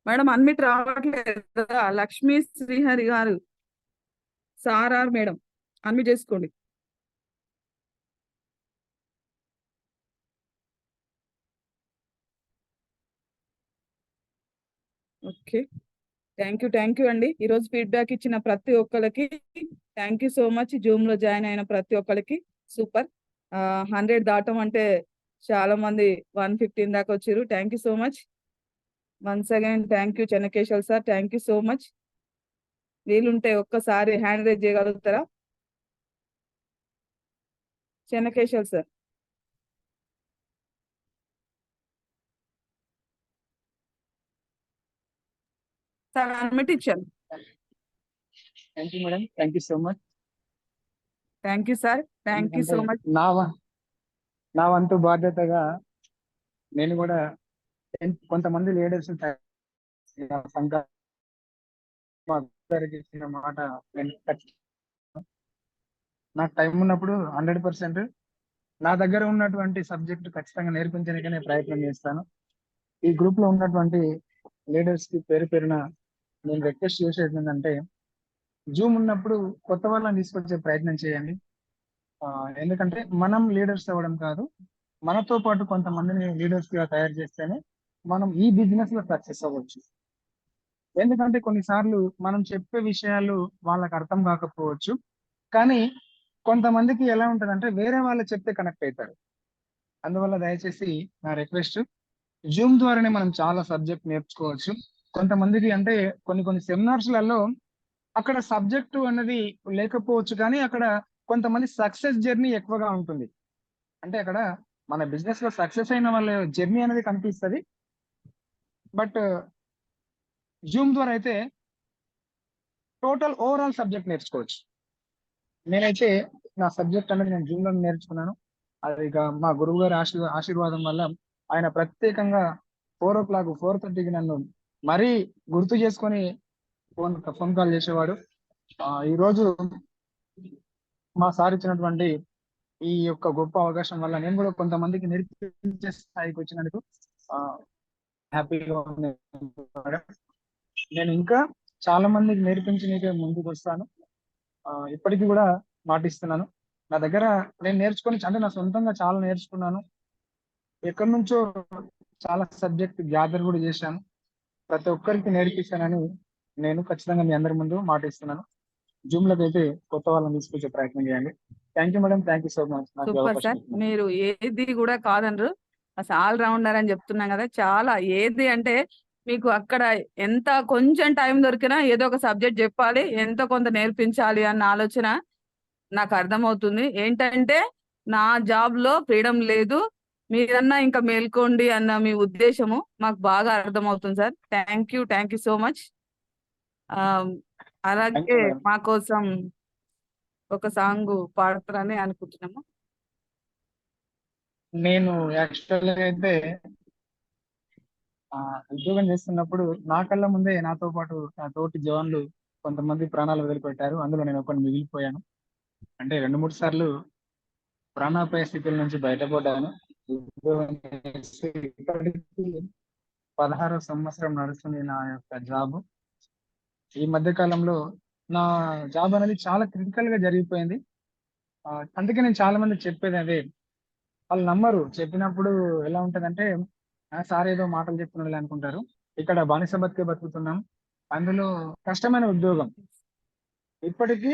మేడం అన్మిట్ రావట్లేదు కదా. లక్ష్మీ శ్రీహరి గారు సార్ ఆర్ మేడం అన్మిట్ చేసుకోండి. ఓకే, థ్యాంక్ యూ అండి. ఈరోజు ఫీడ్బ్యాక్ ఇచ్చిన ప్రతి ఒక్కరికి thank you so much. Zoom లో జాయిన్ అయిన ప్రతి ఒక్కరికి సూపర్. 100 దాటం అంటే చాలా మంది 115 దాకా వచ్చారు. Thank you so much. Once again thank you Chennakeshwar sir, thank you so much. వీలుంటే ఒక్కసారి హ్యాండ్ రైజ్ చేయగలుగుతారా చెన్నకేశ్వర్ సార్? సార్ అడ్మిట్ ఇచ్చాను. Thank you madam, thank you so much. Thank you sir, thank you so much. నా వంతు బాధ్యతగా నేను కూడా కొంతమంది లీడర్స్ ఇచ్చిన మాట నాకు టైం ఉన్నప్పుడు 100% నా దగ్గర ఉన్నటువంటి సబ్జెక్ట్ ఖచ్చితంగా నేర్పించడానికి నేను ప్రయత్నం చేస్తాను. ఈ గ్రూప్ లో ఉన్నటువంటి లీడర్స్ కి పేరు పేరున నేను రిక్వెస్ట్ చేసేది ఏంటంటే, జూమ్ ఉన్నప్పుడు కొత్త వాళ్ళని తీసుకొచ్చే ప్రయత్నం చేయండి. ఎందుకంటే మనం లీడర్స్ అవ్వడం కాదు, మనతో పాటు కొంతమందిని లీడర్స్ గా తయారు చేస్తేనే మనం ఈ బిజినెస్ లో సక్సెస్ అవ్వచ్చు. ఎందుకంటే కొన్నిసార్లు మనం చెప్పే విషయాలు వాళ్ళకి అర్థం కాకపోవచ్చు, కానీ కొంతమందికి ఎలా ఉంటుందంటే వేరే వాళ్ళు చెప్తే కనెక్ట్ అవుతారు. అందువల్ల దయచేసి నా రిక్వెస్ట్, జూమ్ ద్వారానే మనం చాలా సబ్జెక్ట్ నేర్చుకోవచ్చు. కొంతమందికి అంటే కొన్ని సెమినార్స్లలో అక్కడ సబ్జెక్టు అన్నది లేకపోవచ్చు, కానీ అక్కడ కొంతమంది సక్సెస్ జర్నీ ఎక్కువగా ఉంటుంది. అంటే అక్కడ మన బిజినెస్ లో సక్సెస్ అయిన వాళ్ళ జర్నీ అనేది కనిపిస్తుంది. బట్ జూమ్ ద్వారా అయితే టోటల్ ఓవరాల్ సబ్జెక్ట్ నేర్చుకోవచ్చు. నేనైతే నా సబ్జెక్ట్ అనేది నేను జూమ్ లో నేర్చుకున్నాను. అది ఇక మా గురువు గారి ఆశీర్వాదం వల్ల ఆయన ప్రత్యేకంగా 4 o'clock 4:30కి నన్ను మరీ గుర్తు చేసుకొని ఫోన్ కాల్ చేసేవాడు. ఈ రోజు మా సార్ ఇచ్చినటువంటి ఈ యొక్క గొప్ప అవకాశం వల్ల నేను కూడా కొంతమందికి నేర్పించే స్థాయికి వచ్చినందుకు హ్యాపీగా ఉంది. నేను ఇంకా చాలా మందికి నేర్పించడానికి ముందుకు వస్తాను. ఇప్పటికీ కూడా మాటిస్తున్నాను. నా దగ్గర నేను నేర్చుకొని అంటే నా సొంతంగా చాలా నేర్చుకున్నాను. ఎక్కడి నుంచో చాలా సబ్జెక్ట్ గ్యాదర్ కూడా చేశాను. ప్రతి ఒక్కరికి నేర్పిస్తానని నేను ఖచ్చితంగా మీ అందరి ముందు మాటిస్తున్నాను. జూమ్ లోకి అయితే కొత్త వాళ్ళని తీసుకొచ్చే ప్రయత్నం చేయండి. Thank you madam, thank you so much. Super sir, మీరు ఏది కూడా కాదనరు, అసలు ఆల్ రౌండర్ అని చెప్తున్నాం కదా. చాలా ఏది అంటే మీకు అక్కడ ఎంత కొంచెం టైం దొరికినా ఏదో ఒక సబ్జెక్ట్ చెప్పాలి, ఎంతో కొంత నేర్పించాలి అన్న ఆలోచన నాకు అర్థమవుతుంది. ఏంటంటే నా జాబ్ లో ఫ్రీడమ్ లేదు, మీరన్నా ఇంకా మేల్కోండి అన్న మీ ఉద్దేశము మాకు బాగా అర్థమవుతుంది sir. Thank you so much. అలాగే మా కోసం ఒక సాంగ్ పాడతారని అనుకుంటున్నాము. నేను యాక్చువల్గా అయితే ఉద్యోగం చేస్తున్నప్పుడు నా కళ్ళ ముందే నాతో పాటు నా తోటి జవాన్లు కొంతమంది ప్రాణాలు వదిలిపెట్టారు. అందులో నేను ఒకరిని మిగిలిపోయాను. అంటే 2-3 సార్లు ప్రాణాపాయ స్థితుల నుంచి బయటపడ్డాను. ఉద్యోగం చేసి ఇప్పటికీ 16వ సంవత్సరం నడుస్తుంది నా యొక్క జాబ్. ఈ మధ్య కాలంలో నా జాబ్ అనేది చాలా క్రిటికల్ గా జరిగిపోయింది. అందుకే నేను చాలా మందికి చెప్పేది అదే, వాళ్ళు నమ్మరు. చెప్పినప్పుడు ఎలా ఉంటదంటే, సార్ ఏదో మాటలు చెప్తున్నాడు అనుకుంటారు. ఇక్కడ బానిస బతికే బతుకుతున్నాం, అందులో కష్టమైన ఉద్యోగం. ఇప్పటికీ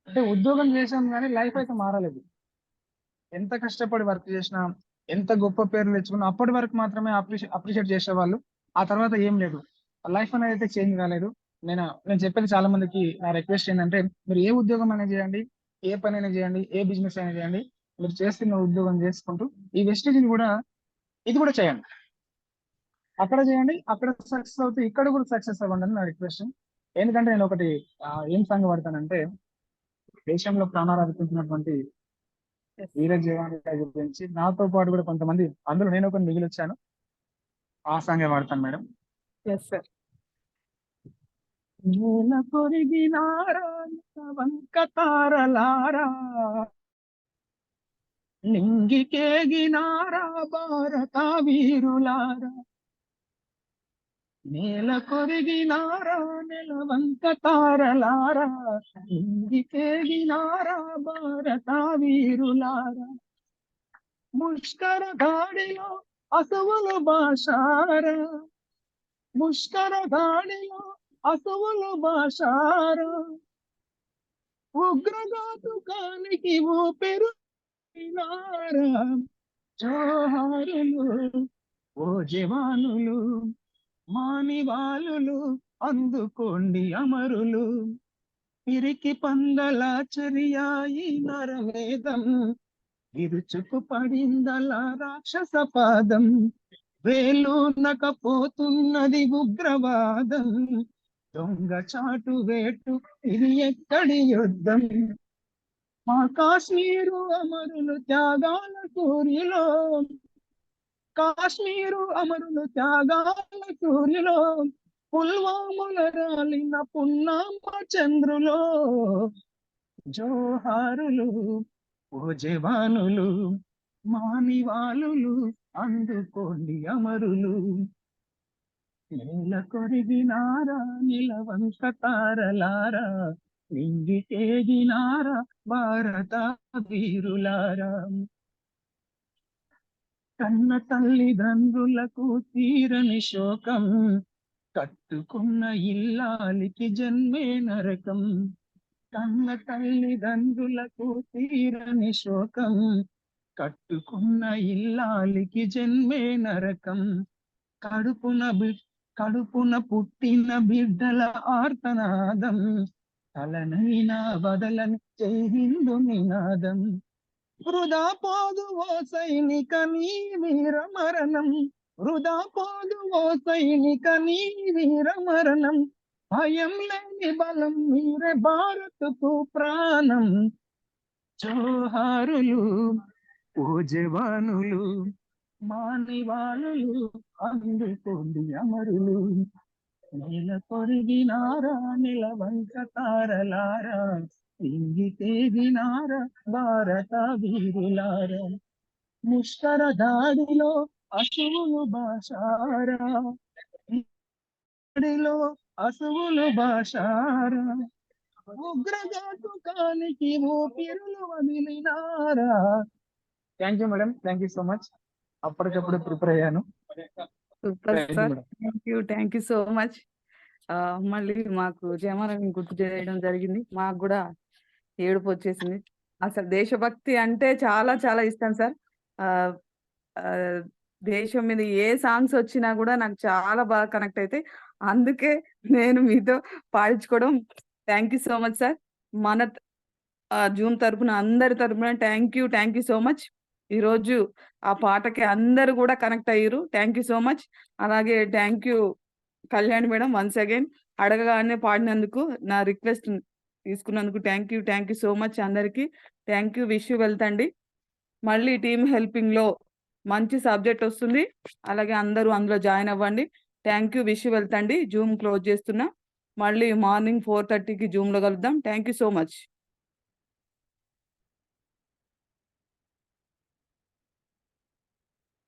అంటే ఉద్యోగం చేసాం కానీ లైఫ్ అయితే మారలేదు. ఎంత కష్టపడి వర్క్ చేసినా, ఎంత గొప్ప పేర్లు తెచ్చుకున్నా అప్పటి వరకు మాత్రమే అప్రిషియేట్ చేసేవాళ్ళు. ఆ తర్వాత ఏం లేదు. లైఫ్ అనేది అయితే చేంజ్ కాలేదు. నేను చెప్పేది చాలా మందికి నా రిక్వెస్ట్ ఏంటంటే, మీరు ఏ ఉద్యోగం అయినా చేయండి, ఏ పని అయినా చేయండి, ఏ బిజినెస్ అయినా చేయండి, మీరు చేస్తున్న ఉద్యోగం చేసుకుంటూ ఈ వెస్టేజ్ కూడా ఇది కూడా చేయండి. అక్కడ చేయండి, అక్కడ సక్సెస్ అవుతూ ఇక్కడ కూడా సక్సెస్ అవ్వండి అని నా రిక్వెస్ట్. ఎందుకంటే నేను ఒకటి ఏం సంగ పడతానంటే, దేశంలో ప్రాణాలు అర్పించినటువంటి వీర జవానుల గురించి నాతో పాటు కూడా కొంతమంది, అందులో నేను ఒక మిగిలి వచ్చాను, ఆ సంగే వాడతాను మేడం. Yes sir. నేల కొరిగినారా వంక తారలారా, నింగికేగినారా భారత వీరులారా, నేల కొరిగినారా నెలవంక తారలారా, నింగికేగినారా భారత వీరులారా, ముష్కర దాడిలో అసువులు బాషారా, ముష్కర దాడిలో అసువులు బాషారా, ఉగ్రఘాతుకానికి ఊపిరినారా, జోహారులు ఓ జవానులు, మానివాళులు అందుకోండి అమరులు, పిరికి పందల చర్యాయి నరవేదం, విరుచుకు పడిందల రాక్షస పాదం, వేలునకపోతున్నది ఉగ్రవాదం, దొంగ చాటు వేటు ఇది ఎక్కడి యుద్ధం, మా కాశ్మీరు అమరులు త్యాగాల సూర్యులో, కాశ్మీరు అమరులు త్యాగాల సూర్యులో, పుల్వాముల రాలిన పున్నామ చంద్రులో, జోహారులు ఓ జవానులు, మానివాళులు అందుకోండి అమరులు, నేల కొరిగినారా నిలవంక తారలారా, నింగికేగినారా భారత వీరులారా, కన్న తల్లిదండ్రులకు తీరని శోకం, కట్టుకున్న ఇల్లాలికి జన్మే నరకం, కన్న తల్లిదండ్రులకు తీరని శోకం, కట్టుకున్న ఇల్లాలికి జన్మే నరకం, కడుపున పుట్టిన బిడ్డల ఆర్తనాదం, తలనైనా వదలని జై హిందూ నినాదం, వృధా పోదు ఓ సైనిక నీ వీర మరణం, వృధా పోదు ఓ సైనిక నీ వీర మరణం, భయం లేని బలం మీరే భారత్కు ప్రాణం, జోహారులు ఓ జవానులు, మానివాళులు అందుకోండి అమరులు, నేల కొరిగినారా నిలవంక తారలారా, ఇంగితేగినారా భారత వీరులారా, ముష్కర దాడిలో అసువులు బాషారా, దాడిలో అసువులు బాషారా, ఉగ్రఘాతుకానికి ఊపిరులు వదిలినారా. Thank you madam, thank you so much. అప్పటికప్పుడు ప్రిపేర్ అయ్యాను. Super sir, thank you so much. మళ్ళీ మాకు జయమాలని గుర్తు చేయడం జరిగింది, మాకు కూడా ఏడుపు వచ్చేసింది. అసలు దేశభక్తి అంటే చాలా చాలా ఇష్టం సార్. దేశం మీద ఏ సాంగ్స్ వచ్చినా కూడా నాకు చాలా బాగా కనెక్ట్ అయితే, అందుకే నేను మీతో పాడించుకోవడం. Thank you so much sir. మన జూమ్ తరపున అందరి తరపున థ్యాంక్ యూ సో మచ్. ఈరోజు ఆ పాటకి అందరు కూడా కనెక్ట్ అయ్యారు. Thank you so much. అలాగే thank you Kalyan madam once again అడగగానే పాడినందుకు, నా రిక్వెస్ట్ తీసుకున్నందుకు థ్యాంక్ యూ సో మచ్ అందరికి. Thank you, wish you wealth అండి. మళ్ళీ టీమ్ హెల్పింగ్ లో మంచి సబ్జెక్ట్ వస్తుంది, అలాగే అందరూ అందులో జాయిన్ అవ్వండి. Thank you, wish you wealth అండి. జూమ్ క్లోజ్ చేస్తున్నా, మళ్ళీ మార్నింగ్ 4:30కి జూమ్ లో కలుద్దాం. Thank you so much.